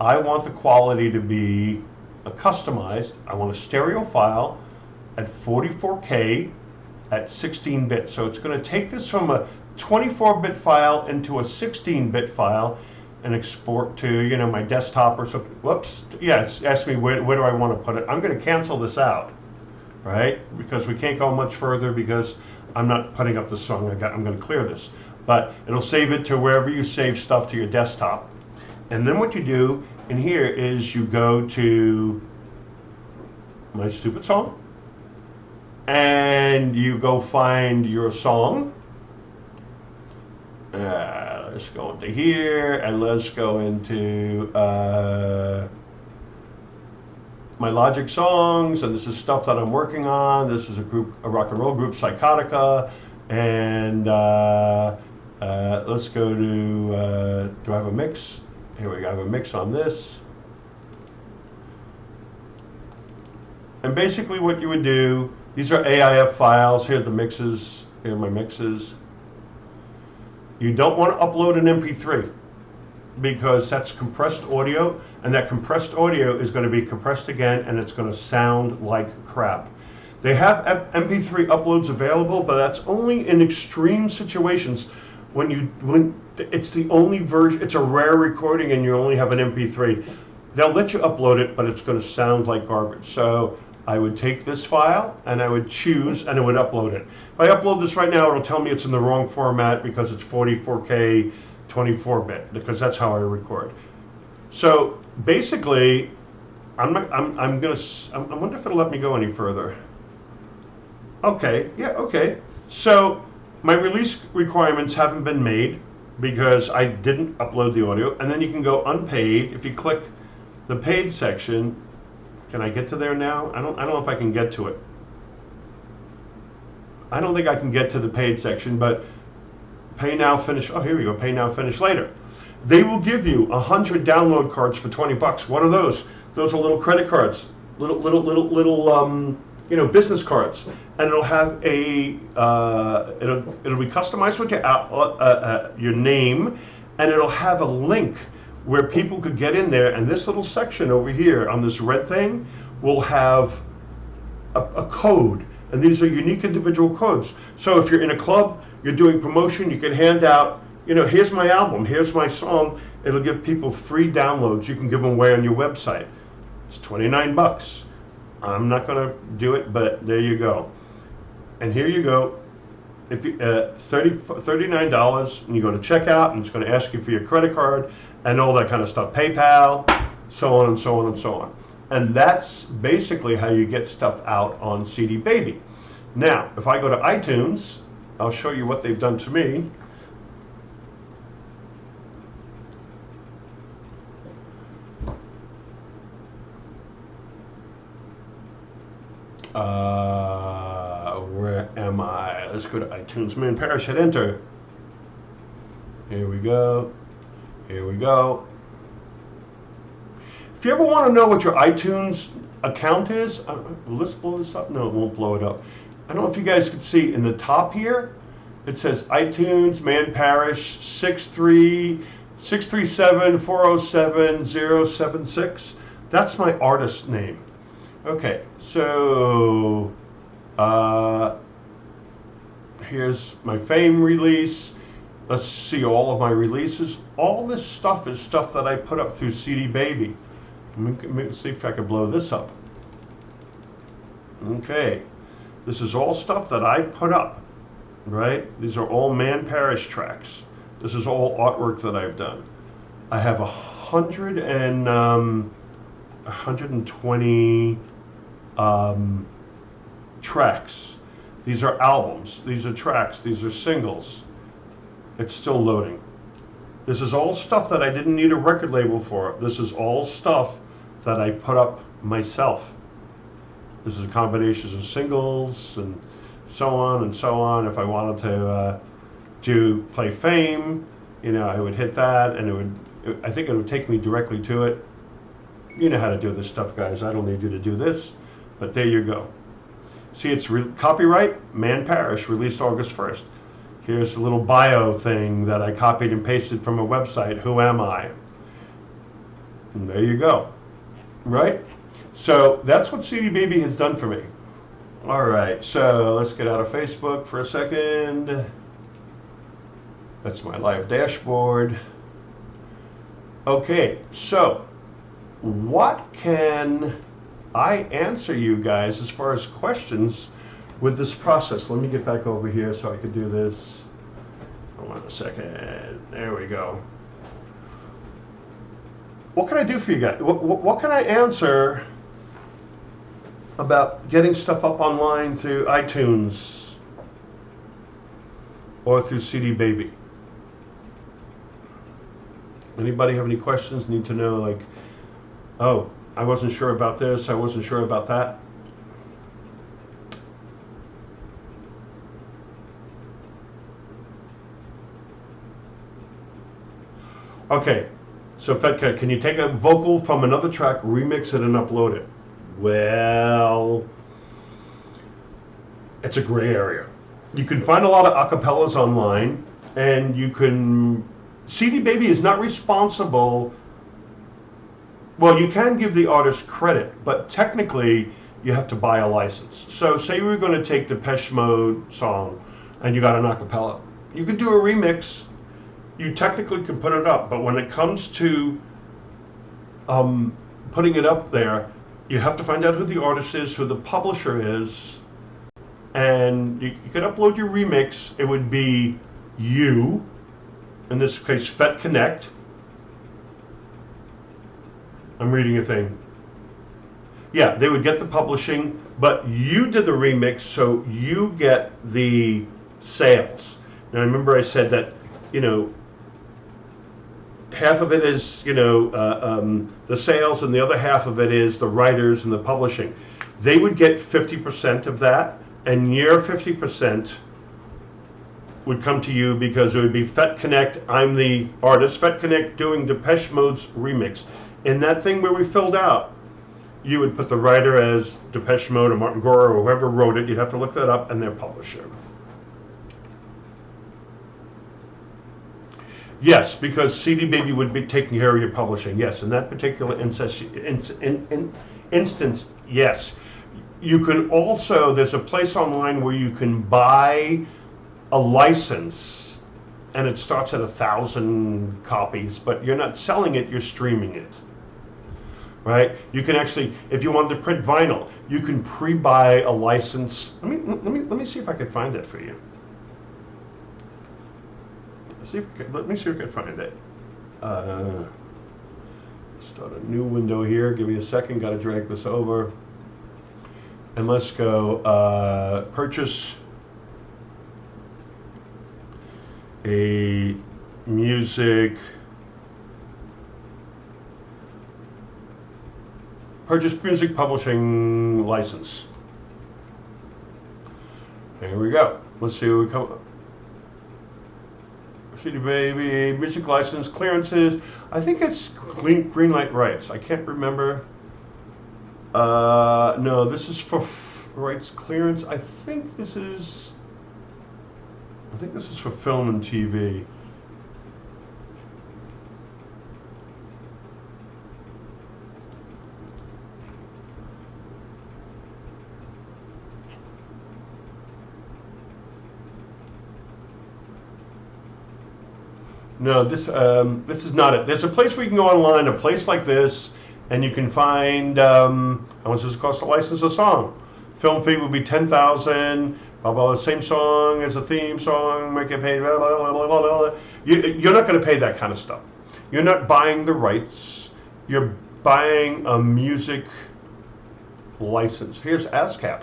I want the quality to be customized. I want a stereo file at 44K at 16-bit. So it's going to take this from a 24-bit file into a 16-bit file and export to, my desktop or something. Whoops. Yeah, it's asked me where do I want to put it. I'm going to cancel this out, right? Because we can't go much further because I'm not putting up the song. I'm going to clear this. But it'll save it to wherever you save stuff to your desktop. And then what you do in here is you go to my stupid song and you go find your song. Let's go into here and let's go into my Logic songs, and this is stuff that I'm working on. This is a rock and roll group, Psychotica, and Let's go to, do I have a mix? Here we go, I have a mix on this. And basically what you would do, these are AIF files, here are the mixes, here are my mixes. You don't want to upload an MP3 because that's compressed audio, and that compressed audio is going to be compressed again and it's going to sound like crap. They have MP3 uploads available, but that's only in extreme situations when it's the only version, it's a rare recording and you only have an MP3. They'll let you upload it, but it's going to sound like garbage. So I would take this file and I would choose and it would upload it. If I upload this right now, it'll tell me it's in the wrong format because it's 44K 24-bit, because that's how I record. So basically, I wonder if it'll let me go any further. Okay, yeah, okay. So my release requirements haven't been made because I didn't upload the audio. And then you can go unpaid. If you click the paid section, can I get to there now? I don't know if I can get to it. I don't think I can get to the paid section, but pay now, finish. Oh, here we go. Pay now, finish later. They will give you 100 download cards for 20 bucks. What are those? Those are little credit cards, little business cards, and it'll have a it'll be customized with your name, and it'll have a link where people could get in there, and this little section over here on this red thing will have a code, and these are unique individual codes. So if you're in a club, you're doing promotion, you can hand out, here's my album, here's my song. It'll give people free downloads. You can give them away on your website. It's 29 bucks. I'm not going to do it, but there you go. And here you go. If you, $39, and you go to checkout, and it's going to ask you for your credit card and all that kind of stuff, PayPal, so on and so on and so on. And that's basically how you get stuff out on CD Baby. Now, if I go to iTunes, I'll show you what they've done to me. Where am I? Let's go to iTunes. Man, Parrish, hit enter. Here we go. Here we go. If you ever want to know what your iTunes account is, let's blow this up. No, it won't blow it up. I don't know if you guys can see in the top here, it says iTunes, Man Parrish, 637-407-076. That's my artist name. Okay, so here's my Fame release. Let's see all of my releases. All this stuff is stuff that I put up through CD Baby. Let me see if I can blow this up. Okay, this is all stuff that I put up, right? These are all Man Parrish tracks. This is all artwork that I've done. I have 120 tracks. These are albums, these are tracks, these are singles. It's still loading. This is all stuff that I didn't need a record label for. This is all stuff that I put up myself. This is combinations of singles and so on and so on. If I wanted to play Fame, I would hit that, and I think it would take me directly to it. You know how to do this stuff, guys. I don't need you to do this, but there you go. See, it's copyright, Man Parrish, released August 1st. Here's a little bio thing that I copied and pasted from a website, Who Am I? And there you go, right? So that's what CD Baby has done for me. All right, so let's get out of Facebook for a second. That's my live dashboard. Okay, so what can I answer you guys as far as questions with this process? Let me get back over here so I can do this. Hold on a second. There we go. What can I do for you guys? What can I answer about getting stuff up online through iTunes or through CD Baby? Anybody have any questions? Need to know, like, oh, I wasn't sure about this, I wasn't sure about that. Okay, so Fetcat, can you take a vocal from another track, remix it, and upload it? Well, it's a gray area. You can find a lot of acapellas online, and you can. CD Baby is not responsible. Well, you can give the artist credit, but technically you have to buy a license. So say we were going to take the Depeche Mode song and you got an acapella. You could do a remix. You technically could put it up, but when it comes to putting it up there, you have to find out who the artist is, who the publisher is, and you could upload your remix. It would be you, in this case, Fet Connect. I'm reading a thing. Yeah, they would get the publishing, but you did the remix, so you get the sales. Now, remember I said that, half of it is, the sales, and the other half of it is the writers and the publishing. They would get 50% of that, and your 50% would come to you because it would be Fet Connect. I'm the artist, Fet Connect, doing Depeche Mode's remix. In that thing where we filled out, you would put the writer as Depeche Mode or Martin Gore or whoever wrote it. You'd have to look that up, and their publisher. Yes, because CD Baby would be taking care of your publishing. Yes, in that particular instance, yes. You can also, there's a place online where you can buy a license, and it starts at 1,000 copies, but you're not selling it, you're streaming it. Right? You can actually, if you wanted to print vinyl, you can pre-buy a license. Let me see if I can find that for you. Let me see if I can find it. Start a new window here. Give me a second. Got to drag this over. And let's go purchase a music. Purchase music publishing license. Here we go. Let's see what we come up. CD Baby, music license, clearances. I think it's green light rights. I can't remember. No, this is for rights clearance. I think this is for film and TV. No, this is not it. There's a place where you can go online, a place like this, and you can find how much does it cost to license a song. Film fee would be $10,000. Blah blah. Same song as a theme song. Make it pay. Blah, blah, blah, blah, blah. You're not going to pay that kind of stuff. You're not buying the rights. You're buying a music license. Here's ASCAP.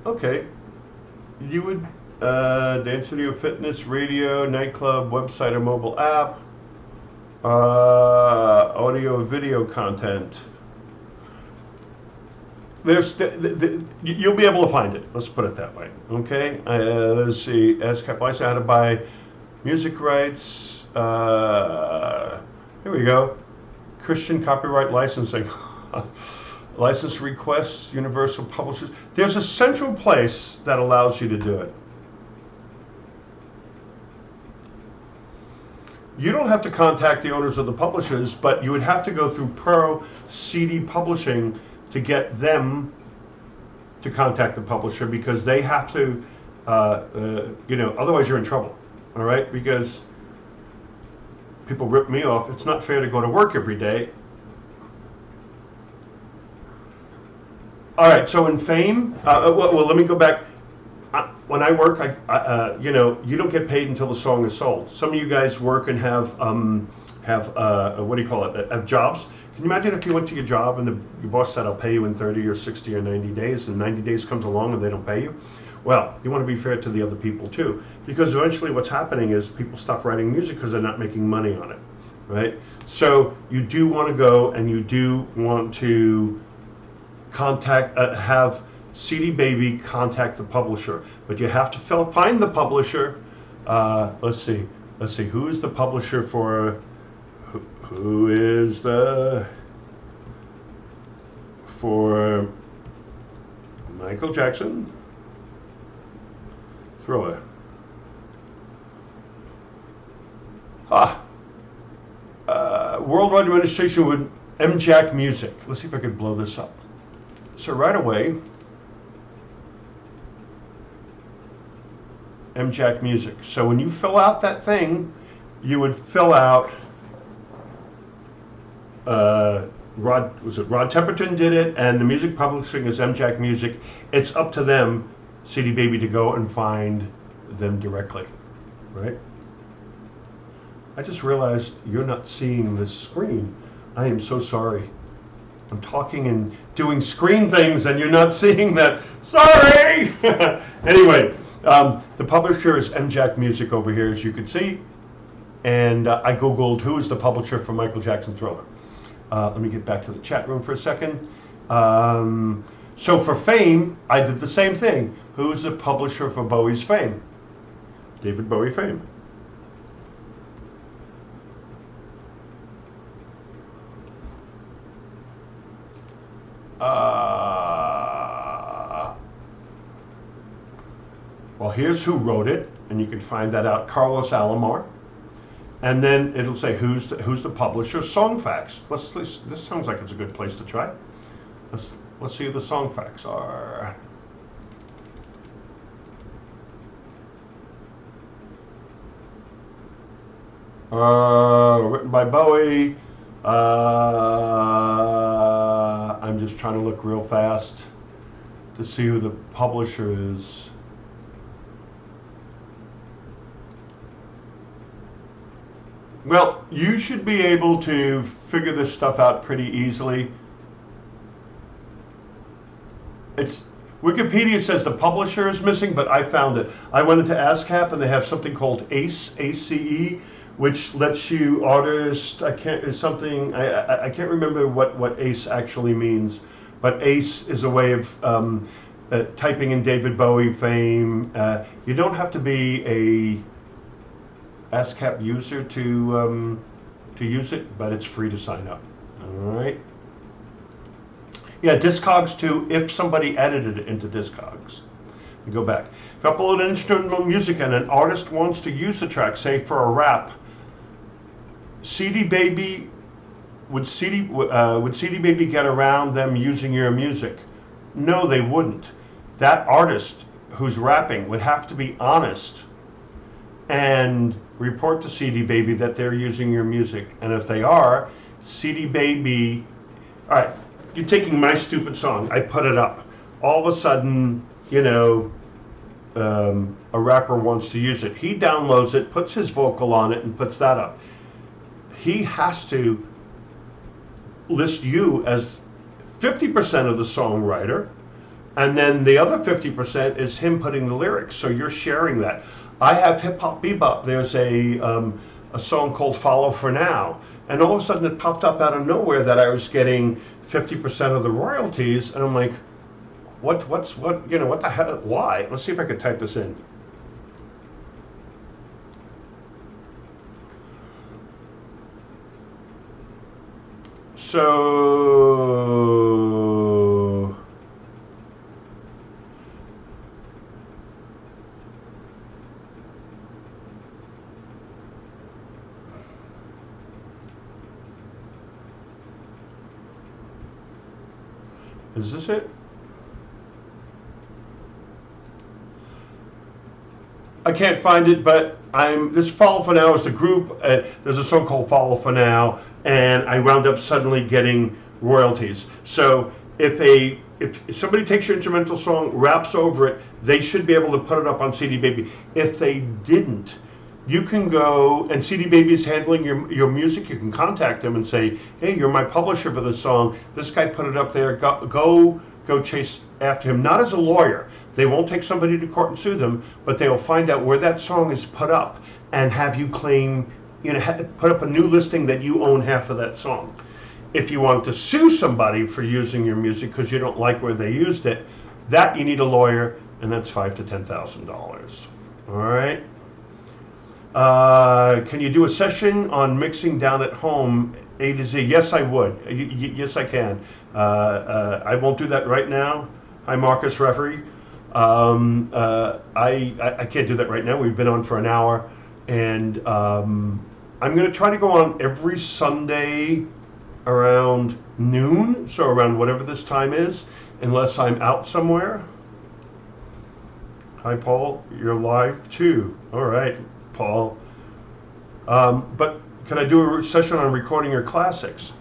Okay, you would. Dance studio, fitness, radio, nightclub, website or mobile app, audio, video content. There's you'll be able to find it. Let's put it that way. Okay. Let's see. ASCAP license, how to buy music rights. Here we go. Christian copyright licensing. License requests, universal publishers. There's a central place that allows you to do it. You don't have to contact the owners of the publishers, but you would have to go through Pro CD Publishing to get them to contact the publisher, because they have to, otherwise you're in trouble, all right? Because people rip me off. It's not fair to go to work every day. All right, so in fame, well, let me go back. When I work, you don't get paid until the song is sold. Some of you guys work and have what do you call it? Have jobs. Can you imagine if you went to your job and your boss said, "I'll pay you in 30 or 60 or 90 days," and 90 days comes along and they don't pay you? Well, you want to be fair to the other people too, because eventually what's happening is people stop writing music because they're not making money on it, right? So you do want to go and you do want to contact, have CD Baby contact the publisher, but you have to find the publisher, Let's see. Let's see. Who is the publisher for? Who is the for Michael Jackson Thriller? Worldwide administration with MJack Music. Let's see if I could blow this up. So right away, MJack Music. So when you fill out that thing, you would fill out, Rod Temperton did it, and the music publishing is MJack Music. It's up to them, CD Baby, to go and find them directly, right? I just realized you're not seeing this screen. I am so sorry. I'm talking and doing screen things and you're not seeing that. Sorry! Anyway, the publisher is MJack Music over here, as you can see. And I Googled who is the publisher for Michael Jackson Thriller. Let me get back to the chat room for a second. So for Fame, I did the same thing. Who's the publisher for Bowie's Fame? David Bowie Fame. Well, here's who wrote it, and you can find that out, Carlos Alomar. And then it'll say who's the publisher, Song Facts. This sounds like it's a good place to try. Let's see who the Song Facts are. Written by Bowie. I'm just trying to look real fast to see who the publisher is. Well, you should be able to figure this stuff out pretty easily. Wikipedia says the publisher is missing, but I found it. I went into ASCAP and they have something called ACE, ACE, which lets you artist. I can't remember what ACE actually means, but ACE is a way of typing in David Bowie Fame. You don't have to be a ASCAP user to use it, but it's free to sign up. All right. Yeah, Discogs too, if somebody edited it into Discogs. You go back. If you upload an instrumental music and an artist wants to use the track, say for a rap, CD Baby, would CD Baby get around them using your music? No, they wouldn't. That artist who's rapping would have to be honest and report to CD Baby that they're using your music. And if they are, CD Baby, all right, you're taking my stupid song, I put it up. All of a sudden, you know, a rapper wants to use it. He downloads it, puts his vocal on it, and puts that up. He has to list you as 50% of the songwriter, and then the other 50% is him putting the lyrics, so you're sharing that. I have Hip Hop Bebop. There's a song called Follow For Now, and all of a sudden it popped up out of nowhere that I was getting 50% of the royalties, and I'm like, what the hell, why? Let's see if I could type this in. So is this it? I can't find it, but this Follow For Now is the group. There's a song called Follow For Now, and I wound up suddenly getting royalties. So if somebody takes your instrumental song, raps over it, they should be able to put it up on CD Baby. If they didn't, you can go, and CD Baby is handling your music. You can contact them and say, hey, you're my publisher for this song. This guy put it up there. Go chase after him. Not as a lawyer. They won't take somebody to court and sue them, but they will find out where that song is put up and have you claim, put up a new listing that you own half of that song. If you want to sue somebody for using your music because you don't like where they used it, that you need a lawyer, and that's $5,000 to $10,000. All right. Can you do a session on mixing down at home, A to Z? Yes, I would. Yes, I can. I won't do that right now. Hi, Marcus, referee. I can't do that right now. We've been on for an hour, and I'm going to try to go on every Sunday around noon, so around whatever this time is, unless I'm out somewhere. Hi, Paul. You're live too. All right, Paul. But can I do a session on recording your classics?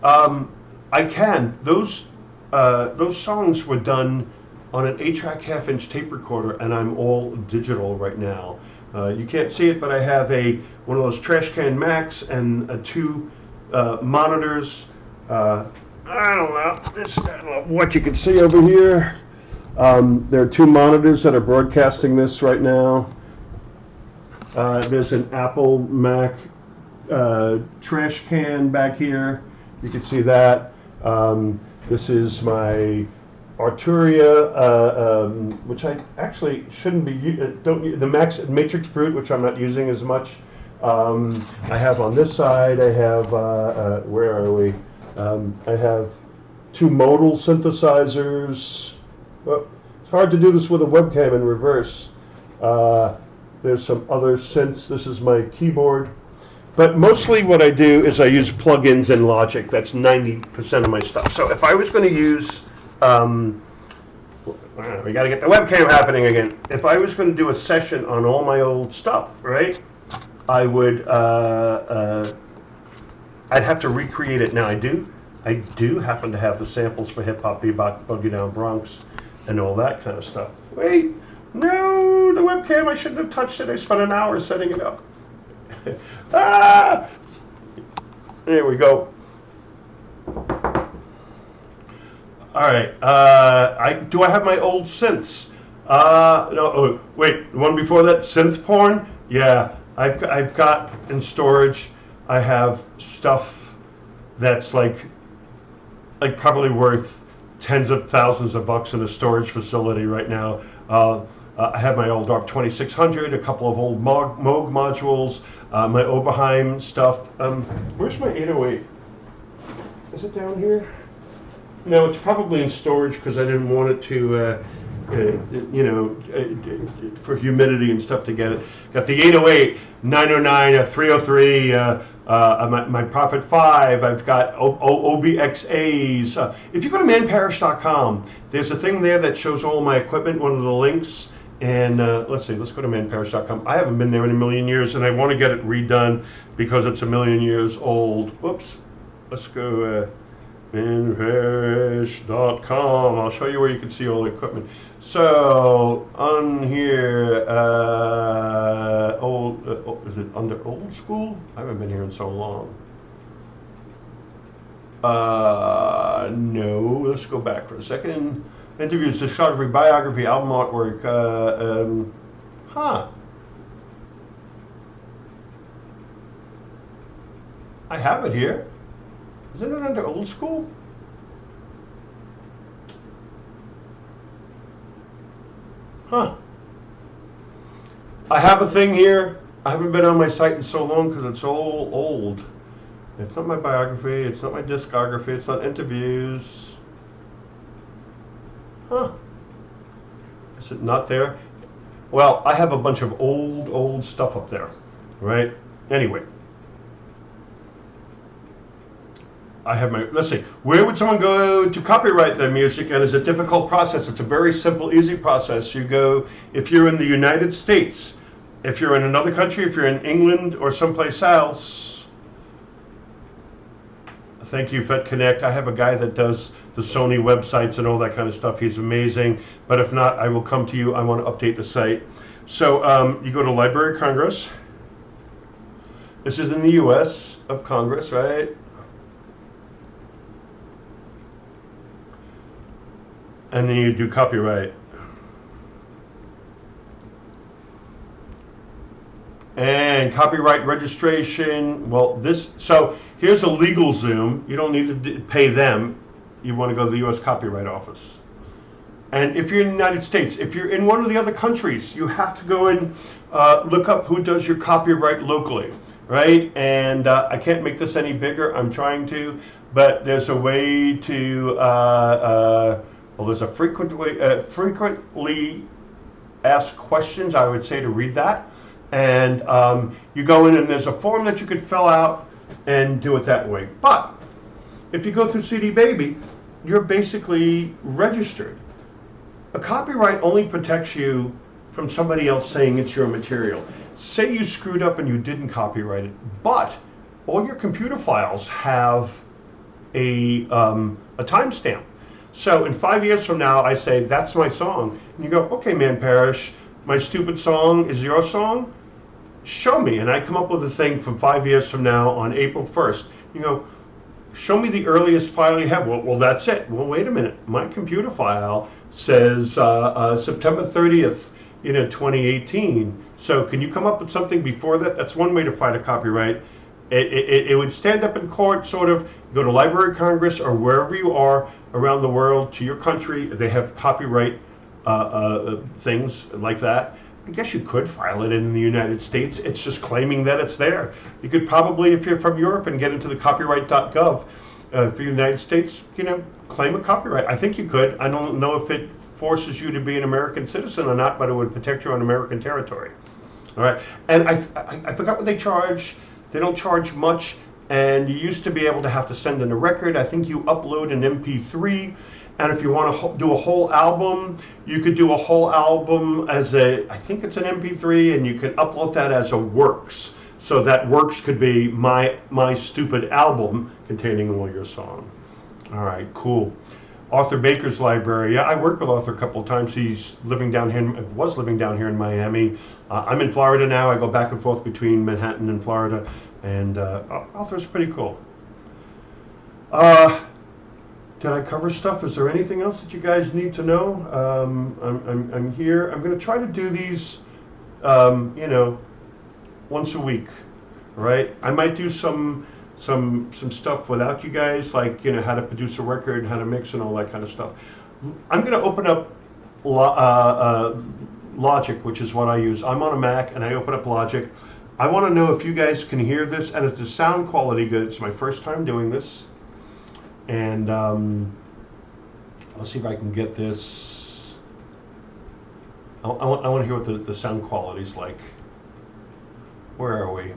I can. Those songs were done on an 8-track half-inch tape recorder, and I'm all digital right now. You can't see it, but I have one of those trash can Macs and 2 monitors. I don't know what you can see over here. There are 2 monitors that are broadcasting this right now. There's an Apple Mac trash can back here. You can see that. This is my Arturia, which I actually shouldn't be the Matrix Brute, which I'm not using as much. I have on this side. I have where are we? I have 2 modal synthesizers. Well, it's hard to do this with a webcam in reverse. There's some other synths. This is my keyboard. But mostly what I do is I use plugins in Logic. That's 90% of my stuff. So if I was going to use, we got to get the webcam happening again. If I was going to do a session on all my old stuff, right, I would, I'd have to recreate it. Now I do happen to have the samples for hip hop, bebop, boogie down Bronx, and all that kind of stuff. Wait, no, the webcam, I shouldn't have touched it. I spent an hour setting it up. There we go. All right. Do I have my old synths? No. Oh, wait. The one before that, synth porn. Yeah, I've got in storage. I have stuff that's like probably worth tens of thousands of bucks in a storage facility right now. I have my old ARP 2600, a couple of old Moog modules, my Oberheim stuff. Where's my 808? Is it down here? No, it's probably in storage because I didn't want it to, for humidity and stuff to get it. Got the 808, 909, a 303, my Prophet 5. I've got OBXAs. If you go to manparrish.com, there's a thing there that shows all my equipment, one of the links. And let's see, let's go to manparrish.com. I haven't been there in a million years, and I want to get it redone because it's a million years old. Whoops. Let's go manparrish.com. I'll show you where you can see all the equipment. So on here, is it under old school? I haven't been here in so long. No, let's go back for a second. Interviews, discography, biography, album artwork. I have it here. Isn't it under old school? Huh. I have a thing here. I haven't been on my site in so long because it's all old. It's not my biography. It's not my discography. It's not interviews. Huh. Is it not there? Well, I have a bunch of old stuff up there, right? Anyway. I have my, let's see, where would someone go to copyright their music, and is it a difficult process? It's a very simple, easy process. You go, if you're in the United States, if you're in another country, if you're in England or someplace else, thank you, Vet Connect. I have a guy that does the Sony websites and all that kind of stuff. He's amazing. But if not, I will come to you. I want to update the site. So you go to Library of Congress. This is in the U.S. of Congress, right? And then you do copyright. And copyright registration, well, so here's a LegalZoom. You don't need to pay them. You want to go to the U.S. Copyright Office. And if you're in the United States, if you're in one of the other countries, you have to go and look up who does your copyright locally, right? And I can't make this any bigger. I'm trying to, but there's a way to. Well, there's a frequently asked questions. I would say to read that, and you go in and there's a form that you could fill out and do it that way. But if you go through CD Baby, you're basically registered. A copyright only protects you from somebody else saying it's your material. Say you screwed up and you didn't copyright it, but all your computer files have a timestamp. So in 5 years from now, I say, that's my song. And you go, okay, man, Parrish, my stupid song is your song? Show me. And I come up with a thing from 5 years from now on April 1st. You go, show me the earliest file you have. Well, that's it. Well, wait a minute. My computer file says September 30th, 2018. So can you come up with something before that? That's one way to fight a copyright. It would stand up in court, sort of, go to Library of Congress or wherever you are around the world, to your country. They have copyright things like that. I guess you could file it in the United States. It's just claiming that it's there. You could probably, if you're from Europe, and get into the copyright.gov for the United States, claim a copyright. I think you could. I don't know if it forces you to be an American citizen or not, but it would protect you on American territory. All right. And I forgot what they charge. They don't charge much. And you used to be able to have to send in a record. I think you upload an MP3. And if you want to do a whole album, you could do a whole album as I think it's an MP3, and you can upload that as a works. So that works could be my stupid album containing all your song. All right, cool. Arthur Baker's library. Yeah, I worked with Arthur a couple of times. He's living down here, was living down here in Miami. I'm in Florida now. I go back and forth between Manhattan and Florida. And Arthur's pretty cool. Did I cover stuff? Is there anything else that you guys need to know? I'm here. I'm going to try to do these, once a week, right? I might do some stuff without you guys, like how to produce a record, how to mix, and all that kind of stuff. I'm going to open up Logic, which is what I use. I'm on a Mac, and I open up Logic. I want to know if you guys can hear this, and is the sound quality good? It's my first time doing this. And let's see if I can get this. I want to hear what the sound quality is like. Where are we?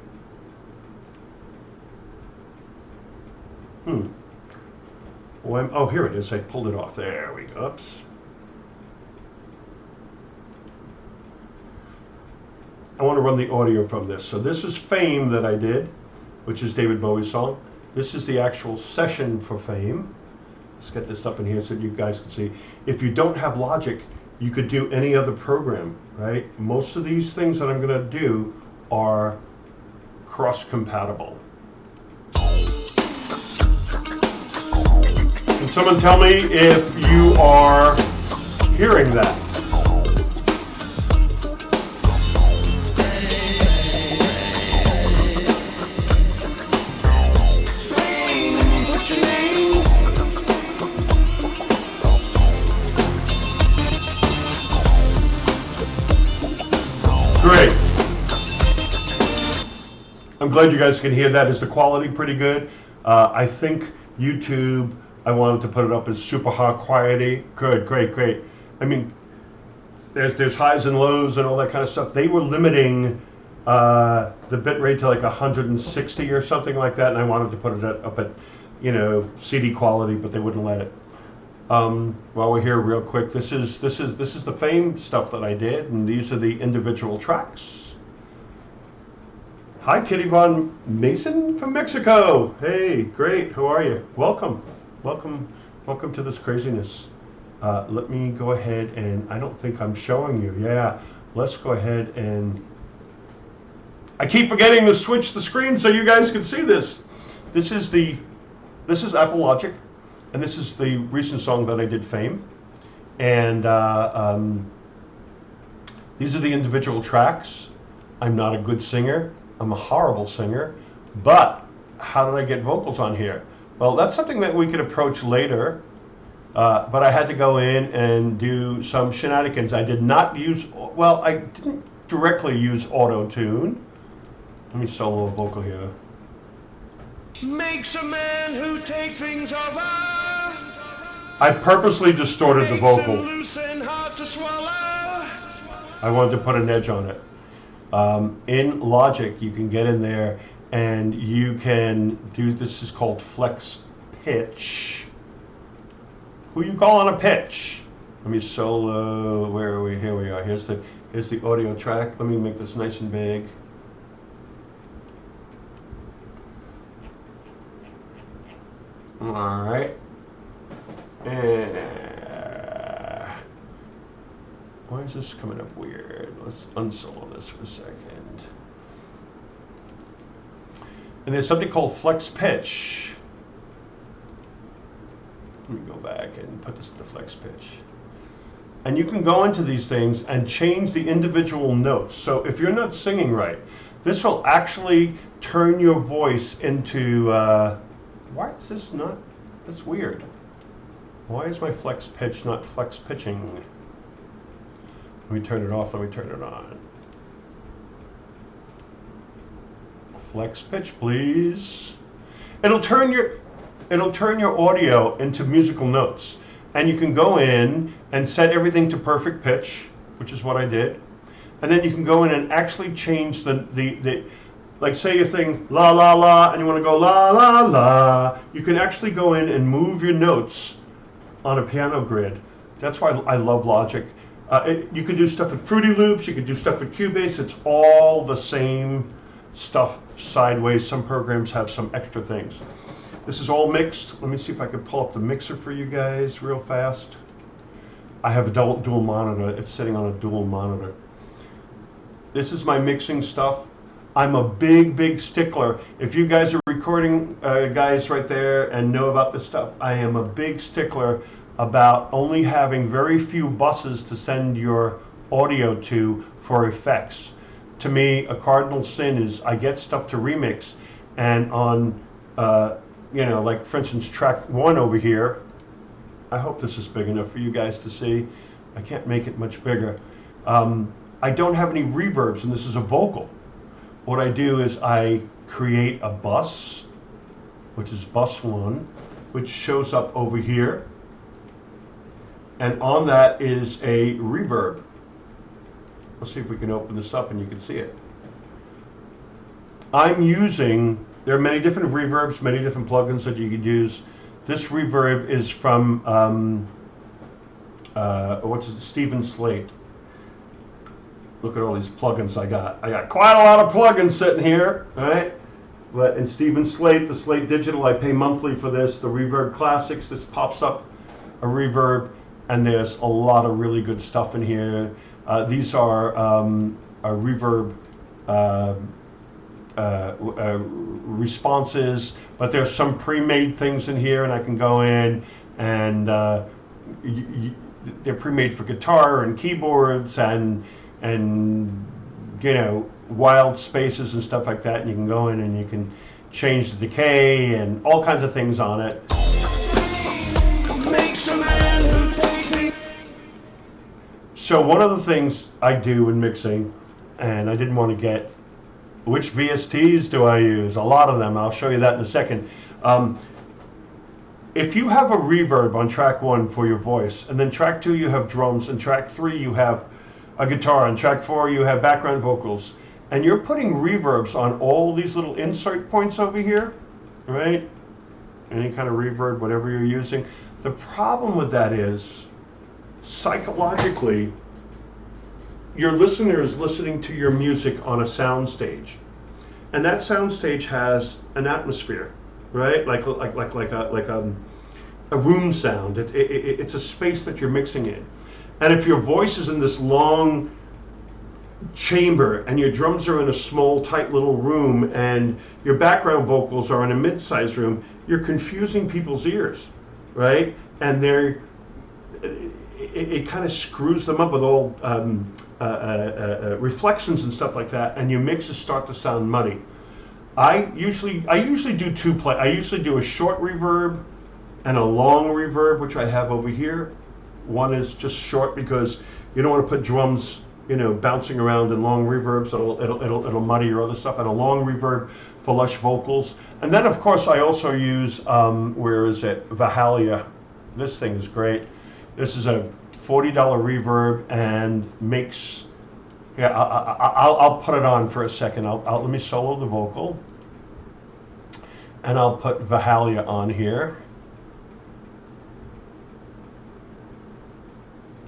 Well, oh, here it is. I pulled it off. There we go. Oops. I want to run the audio from this. So this is Fame that I did, which is David Bowie's song. This is the actual session for Fame. Let's get this up in here so you guys can see. If you don't have Logic, you could do any other program, right? Most of these things that I'm going to do are cross-compatible. Can someone tell me if you are hearing that? Great. I'm glad you guys can hear that. Is the quality pretty good? I think YouTube, I wanted to put it up as super high quality. Good, great. I mean, there's highs and lows and all that kind of stuff. They were limiting the bit rate to like 160 or something like that, and I wanted to put it up at, CD quality, but they wouldn't let it. While we're here, real quick, this is the Fame stuff that I did, and these are the individual tracks. Hi, Kitty Von Mason from Mexico. Hey, great. How are you? Welcome to this craziness. Let me go ahead, and I don't think I'm showing you. Yeah, let's go ahead and. I keep forgetting to switch the screen so you guys can see this. This is Apple Logic. And this is the recent song that I did, Fame. And these are the individual tracks. I'm not a good singer. I'm a horrible singer. But how did I get vocals on here? Well, that's something that we could approach later. But I had to go in and do some shenanigans. I did not use, well, I didn't directly use auto-tune. Let me solo a vocal here. Makes a man who takes things over. I purposely distorted the vocal. Loose and hard to swallow. I wanted to put an edge on it. In Logic, you can get in there and you can do, this is called flex pitch. Who you calling a pitch? Let me solo, where are we? Here we are. Here's the audio track. Let me make this nice and big. All right. Why is this coming up weird? Let's unsolo this for a second. And there's something called flex pitch. Let me go back and put this to flex pitch. And you can go into these things and change the individual notes. So if you're not singing right, this will actually turn your voice into, why is this not, that's weird. Why is my flex pitch not flex pitching? Let me turn it off, let me turn it on. Flex pitch, please. It'll turn your audio into musical notes. And you can go in and set everything to perfect pitch, which is what I did. And then you can go in and actually change the like say you sing la la la and you want to go la la la, you can actually go in and move your notes on a piano grid. That's why I love Logic. You could do stuff with Fruity Loops, you could do stuff with Cubase, it's all the same stuff sideways. Some programs have some extra things. This is all mixed. Let me see if I can pull up the mixer for you guys real fast. I have a dual monitor. It's sitting on a dual monitor. This is my mixing stuff. I'm a big stickler. If you guys are recording guys right there and know about this stuff, I am a big stickler about only having very few buses to send your audio to for effects. To me, a cardinal sin is I get stuff to remix, and on you know, like for instance, track 1 over here. I hope this is big enough for you guys to see. I can't make it much bigger. I don't have any reverbs, and this is a vocal. What I do is I create a bus, which is bus 1, which shows up over here. And on that is a reverb. Let's see if we can open this up and you can see it. I'm using, there are many different reverbs, many different plugins that you could use. This reverb is from, what's it, Stephen Slate. Look at all these plugins I got. I got quite a lot of plugins sitting here, right? But in Stephen Slate, the Slate Digital, I pay monthly for this. The Reverb Classics, this pops up a reverb, and there's a lot of really good stuff in here. These are reverb responses, but there's some pre-made things in here, and I can go in and they're pre-made for guitar and keyboards and you know, wild spaces and stuff like that, and you can go in and you can change the decay and all kinds of things on it. So one of the things I do in mixing, and I didn't want to get, which VSTs do I use? A lot of them. I'll show you that in a second. If you have a reverb on track 1 for your voice, and then track 2 you have drums, and track 3 you have a guitar, and track 4 you have background vocals, and you're putting reverbs on all these little insert points over here, right? Any kind of reverb, whatever you're using. The problem with that is, psychologically, your listener is listening to your music on a sound stage, and that sound stage has an atmosphere, right? Like a room sound. It's a space that you're mixing in. And if your voice is in this long chamber and your drums are in a small, tight little room and your background vocals are in a mid-sized room, you're confusing people's ears, right? And it kind of screws them up with all reflections and stuff like that, and your mixes start to sound muddy. I usually do I usually do a short reverb and a long reverb, which I have over here. One is just short because you don't want to put drums, bouncing around in long reverbs. It'll muddy your other stuff. And a long reverb for lush vocals. And then, of course, I also use, where is it? Valhalla. This thing is great. This is a $40 reverb and makes, yeah, I'll put it on for a second. Let me solo the vocal. And I'll put Valhalla on here.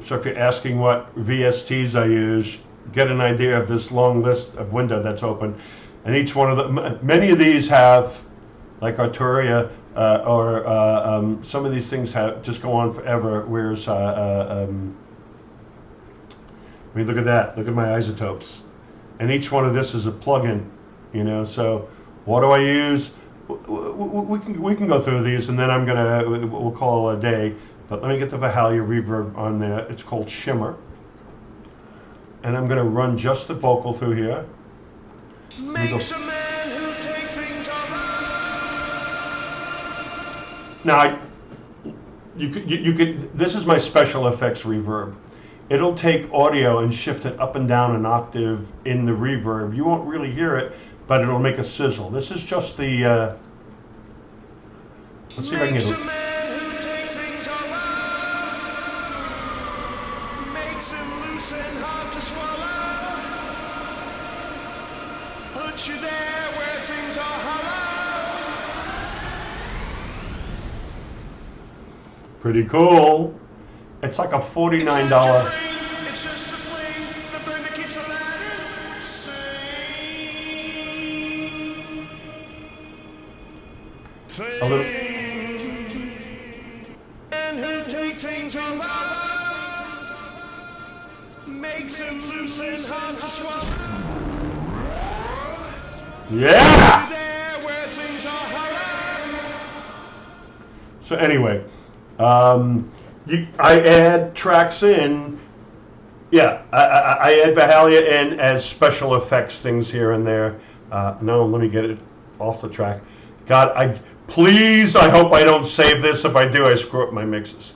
So if you're asking what VSTs I use, get an idea of this long list of window that's open. And each one of them, many of these have, like Arturia, or some of these things have just go on forever. Whereas, I mean, look at that. Look at my isotopes. And each one of this is a plugin, So what do I use? We can go through these, and then we'll call it a day. But let me get the Valhalla reverb on there. It's called Shimmer. And I'm going to run just the vocal through here. Makes a man who takes things Now, you could. This is my special effects reverb. It'll take audio and shift it up and down an octave in the reverb. You won't really hear it, but it'll make a sizzle. This is just the. Let's see if I can get it. You there where things are hollow. Pretty cool. It's like a $49. It's just a flame, the bird that keeps alive. A little. And who take things on makes him loose and hard to swallow. Yeah! So anyway, I add tracks in. Yeah, I add Valhalla in as special effects things here and there. No, let me get it off the track. God, please, I hope I don't save this. If I do, I screw up my mixes.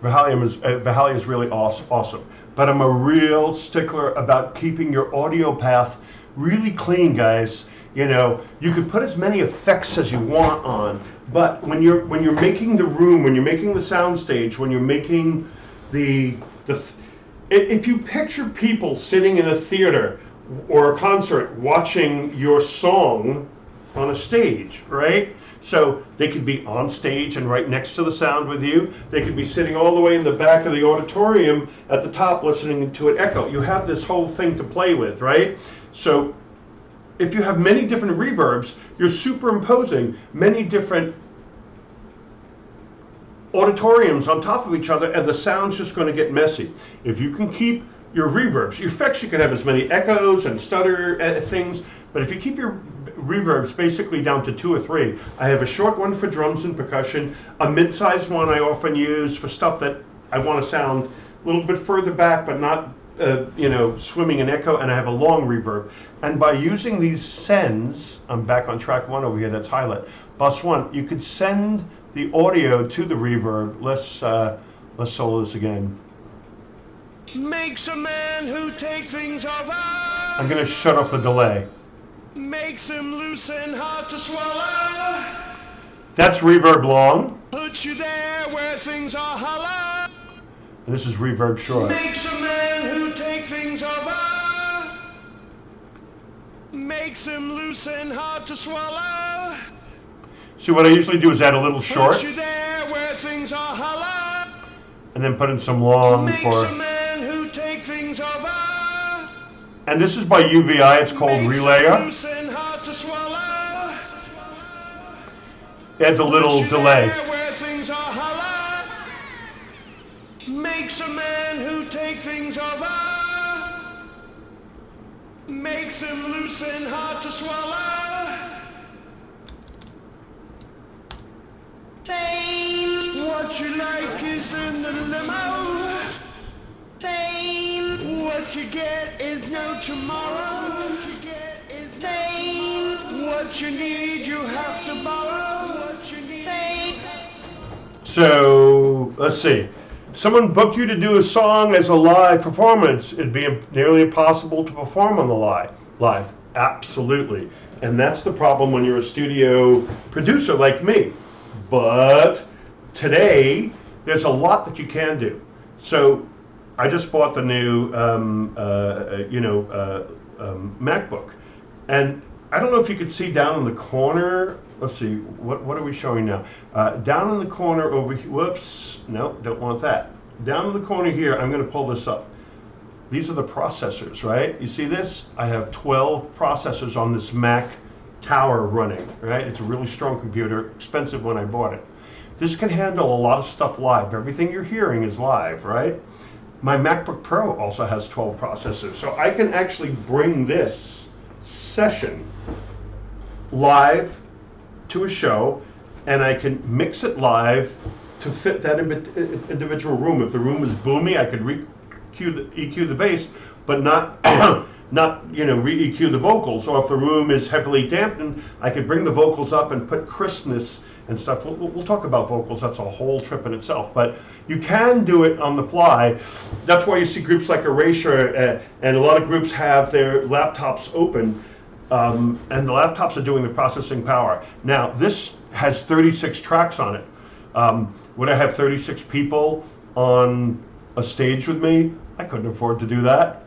Valhalla is really awesome. But I'm a real stickler about keeping your audio path really clean, guys. You could put as many effects as you want on, but when you're making the room, when you're making the sound stage, when you're making if you picture people sitting in a theater or a concert watching your song on a stage, right? So they could be on stage and right next to the sound with you. They could be sitting all the way in the back of the auditorium at the top listening to it echo. You have this whole thing to play with, right? So if you have many different reverbs, you're superimposing many different auditoriums on top of each other, and the sound's just going to get messy. If you can keep your reverbs, your effects, you can have as many echoes and stutter things, but if you keep your reverbs basically down to 2 or 3. I have a short one for drums and percussion, a mid-sized one I often use for stuff that I want to sound a little bit further back but not swimming in echo, and I have a long reverb. And by using these sends, I'm back on track 1 over here, that's highlight. Bus 1, you could send the audio to the reverb. Let's solo this again. Makes a man who takes things over. I'm going to shut off the delay. Makes him loose and hard to swallow. That's reverb long. Puts you there where things are hollow. And this is reverb short. Makes a man who takes things over. Makes him loose and hard to swallow. See, what I usually do is add a little short. Puts you there where things are hollow. And then put in some long Makes for. a man who takes things over. And this is by UVI. It's called Relayer. Loose and hard to swallow. Adds a little Puts you delay. there where things are hollow. Makes a man who takes things over. Makes him loose and hard to swallow. Same. What you like is in the limo. Same. What you get is no tomorrow. What you get is same. What you need you have to borrow. So let's see. Someone booked you to do a song as a live performance. It'd be nearly impossible to perform on the live. Absolutely. And that's the problem when you're a studio producer like me. But today, there's a lot that you can do. So I just bought the new, MacBook. And I don't know if you could see down in the corner. Let's see, what are we showing now? Down in the corner over here, whoops, no, don't want that. Down in the corner here, I'm gonna pull this up. These are the processors, right? You see this? I have 12 processors on this Mac Tower running, right? It's a really strong computer, expensive when I bought it. This can handle a lot of stuff live. Everything you're hearing is live, right? My MacBook Pro also has 12 processors, so I can actually bring this session live to a show, and I can mix it live to fit that individual room. If the room is boomy, I could EQ the bass, but not re-EQ the vocals. Or if the room is heavily dampened, I could bring the vocals up and put crispness and stuff. We'll talk about vocals. That's a whole trip in itself. But you can do it on the fly. That's why you see groups like Erasure, and a lot of groups have their laptops open, and the laptops are doing the processing power. Now, this has 36 tracks on it. Would I have 36 people on a stage with me? I couldn't afford to do that.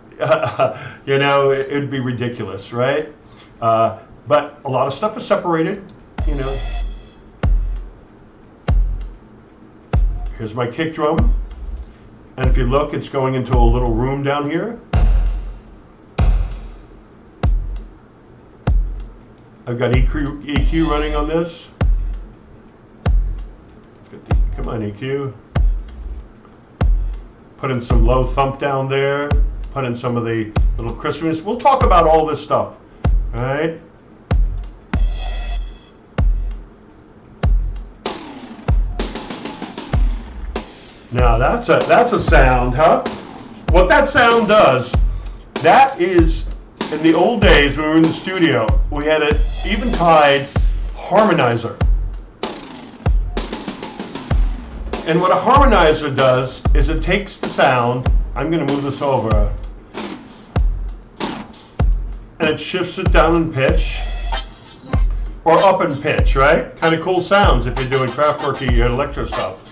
It would be ridiculous, right? But a lot of stuff is separated, Here's my kick drum. And if you look, it's going into a little room down here. I've got EQ running on this. Come on, EQ. Put in some low thump down there. Put in some of the little crispness. We'll talk about all this stuff, all right? Now that's a sound, huh? What that sound does, that is, in the old days when we were in the studio, we had an Eventide harmonizer. And what a harmonizer does is it takes the sound, I'm going to move this over, and it shifts it down in pitch, or up in pitch, right? Kind of cool sounds if you're doing Kraftwerky electro stuff.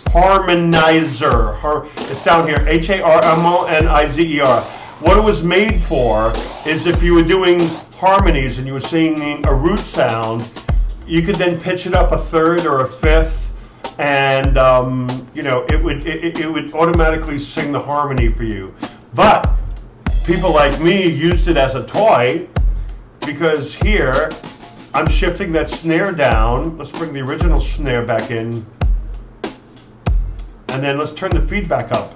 Harmonizer. It's down here, Harmonizer. What it was made for is if you were doing harmonies and you were singing a root sound, you could then pitch it up a third or a fifth, and it would automatically sing the harmony for you. But people like me used it as a toy, because here I'm shifting that snare down. Let's bring the original snare back in. And then let's turn the feedback up.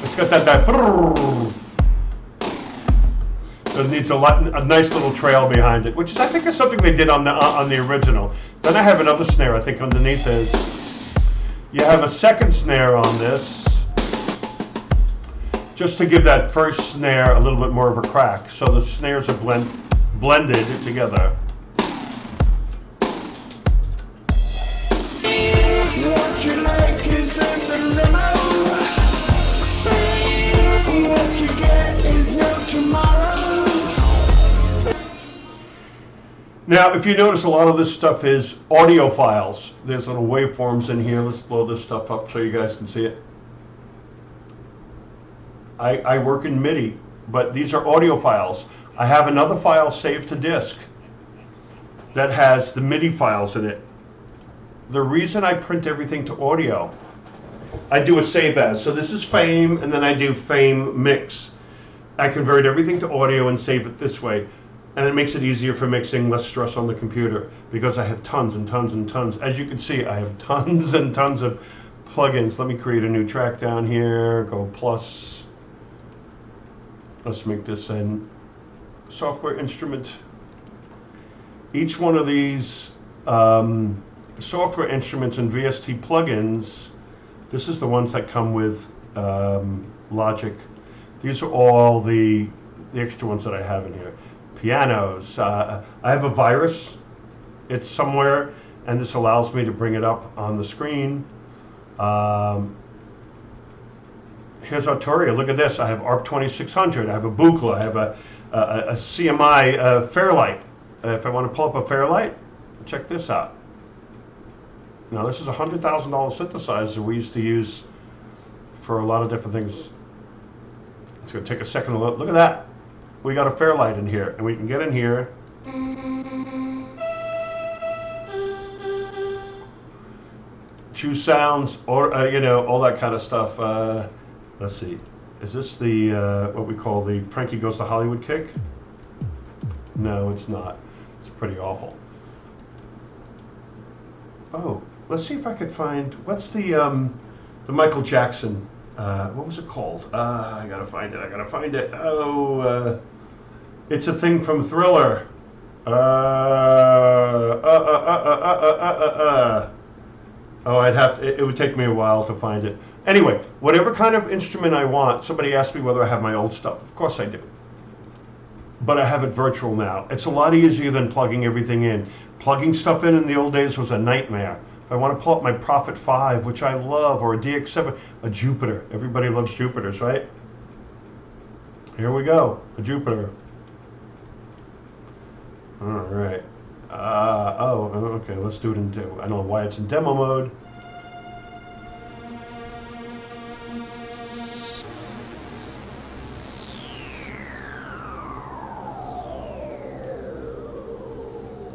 Let's get that. It needs a nice little trail behind it, which is, I think, is something they did on the original. Then I have another snare, I think, underneath this. You have a second snare on this, just to give that first snare a little bit more of a crack, so the snares are blended together. What you like is in the limo. What you get is no tomorrow. Now, if you notice, a lot of this stuff is audio files. There's little waveforms in here. Let's blow this stuff up so you guys can see it. I work in MIDI, but these are audio files. I have another file saved to disk that has the MIDI files in it. The reason I print everything to audio, I do a save as. So this is Fame, and then I do Fame Mix. I convert everything to audio and save it this way. And it makes it easier for mixing, less stress on the computer, because I have tons and tons and tons. As you can see, I have tons and tons of plugins. Let me create a new track down here, go plus. Let's make this a software instrument. Each one of these software instruments and VST plugins, this is the ones that come with Logic. These are all the the extra ones that I have in here. Pianos. I have a virus. It's somewhere, and this allows me to bring it up on the screen. Here's Arturia. Look at this. I have ARP 2600. I have a Buchla. I have a CMI Fairlight. If I want to pull up a Fairlight, check this out. Now this is a $100,000 synthesizer we used to use for a lot of different things. It's going to take a second to look. Look at that. We got a Fairlight in here, and we can get in here. Choose sounds, or all that kind of stuff. Let's see. Is this the what we call the Frankie Goes to Hollywood kick? No, it's not. It's pretty awful. Oh, let's see if I could find what's the Michael Jackson. What was it called? I gotta find it. Oh, it's a thing from Thriller. Oh, I'd have to, it would take me a while to find it. Anyway, whatever kind of instrument I want, somebody asked me whether I have my old stuff. Of course I do. But I have it virtual now. It's a lot easier than plugging everything in. Plugging stuff in the old days was a nightmare. If I want to pull up my Prophet 5, which I love, or a DX7, a Jupiter. Everybody loves Jupiters, right? Here we go, a Jupiter. All right. Okay, let's do it in demo. I don't know why it's in demo mode.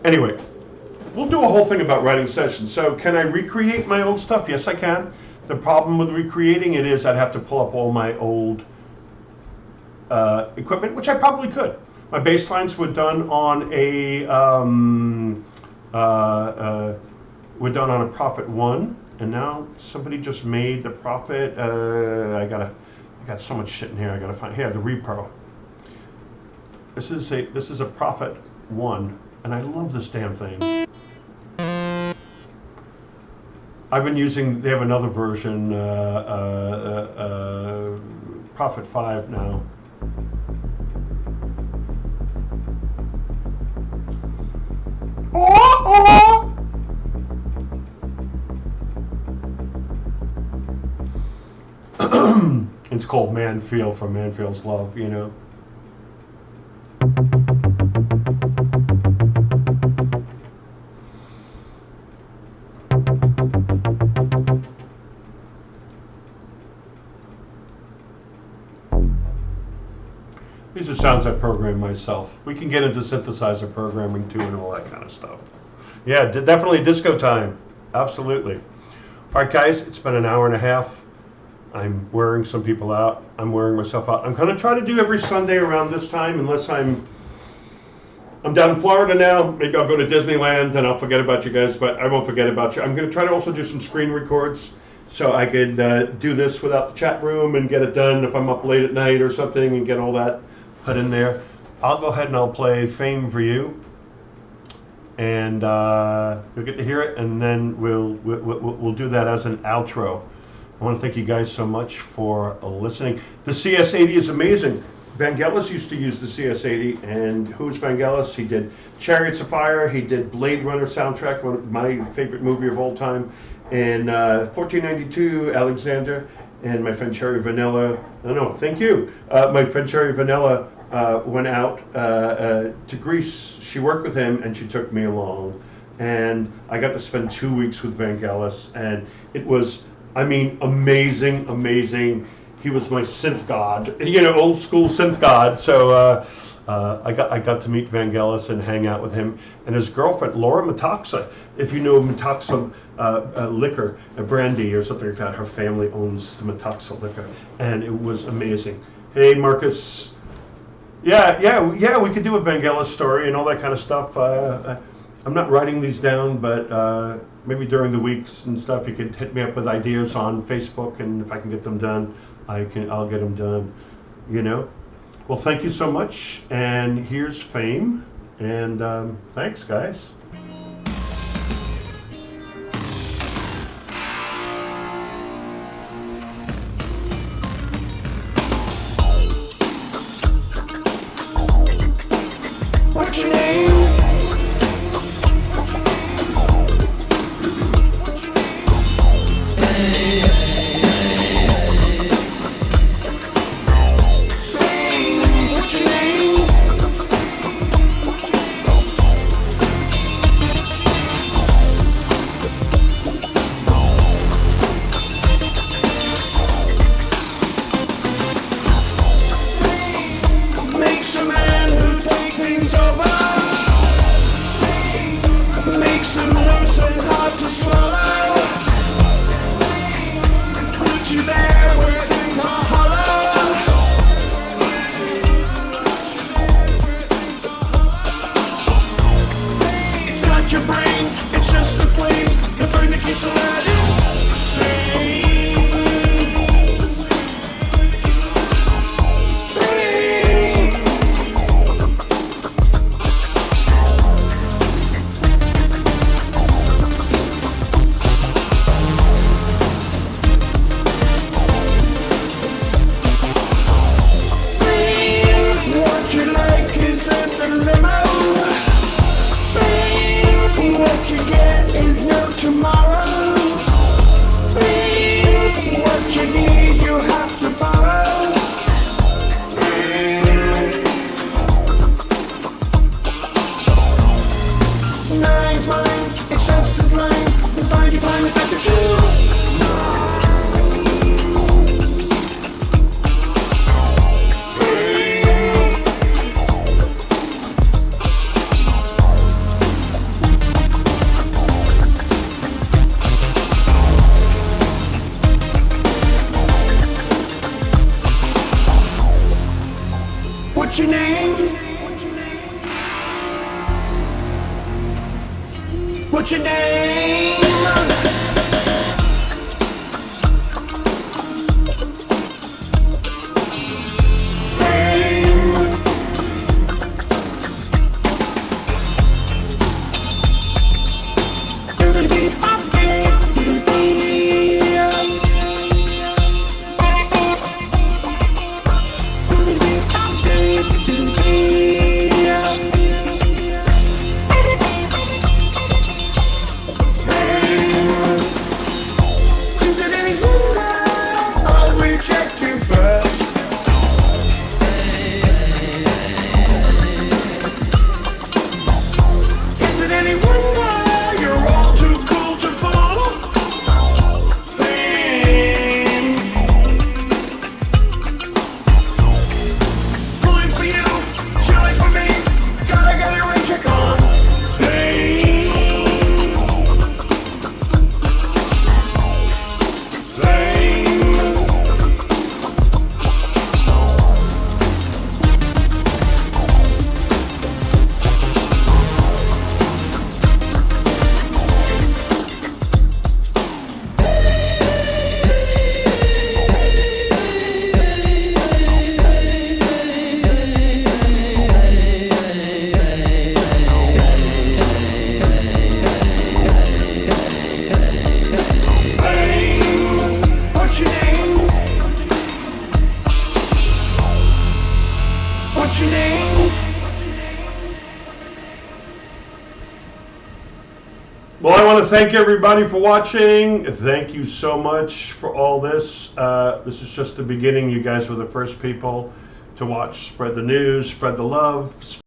Anyway, we'll do a whole thing about writing sessions. So can I recreate my old stuff? Yes, I can. The problem with recreating it is I'd have to pull up all my old equipment, which I probably could. My bass lines were done on a Prophet 1, and now somebody just made the Prophet. I got so much shit in here. I gotta find here the repro. This is a Prophet 1, and I love this damn thing. I've been using. They have another version, Prophet 5 now. It's called Man Feel from Man Feels Love, you know. These are sounds I program myself. We can get into synthesizer programming too and all that kind of stuff. Yeah, definitely disco time. Absolutely. All right, guys, it's been an hour and a half. I'm wearing some people out. I'm wearing myself out. I'm going to try to do every Sunday around this time, unless I'm down in Florida now. Maybe I'll go to Disneyland and I'll forget about you guys, but I won't forget about you. I'm going to try to also do some screen records so I could do this without the chat room and get it done if I'm up late at night or something and get all that put in there. I'll go ahead and I'll play Fame for you, and you'll get to hear it, and then we'll do that as an outro. I want to thank you guys so much for listening. The CS80 is amazing. Vangelis used to use the CS80, and who's Vangelis? He did Chariots of Fire, he did Blade Runner soundtrack, one of my favorite movie of all time, and 1492, Alexander, and my friend Cherry Vanilla. Thank you. My friend Cherry Vanilla went out to Greece. She worked with him, and she took me along, and I got to spend 2 weeks with Vangelis, and it was, amazing, amazing. He was my synth god, old school synth god. So I got to meet Vangelis and hang out with him and his girlfriend, Laura Metaxa. If you know Metaxa liquor, a brandy or something like that, her family owns the Metaxa liquor, and it was amazing. Hey, Marcus. Yeah, we could do a Vangelis story and all that kind of stuff. I'm not writing these down, but maybe during the weeks and stuff, you could hit me up with ideas on Facebook, and if I can get them done, I'll get them done, Well, thank you so much, and here's Fame, and thanks, guys. What's your name? What's your name? Makes a man who takes things over. Makes him loose and hard to swallow. Put you there where things are hollow. It's not your brain, it's just the flame, the flame that keeps alive. What you like is at the limo. What you get is no tomorrow. What you need you have to borrow. Nine's mine, it's just as mine. The find you find with better too. What's your name? What's your name? What's your name? Well, I want to thank everybody for watching. Thank you so much for all this. This is just the beginning. You guys were the first people to watch. Spread the news, spread the love.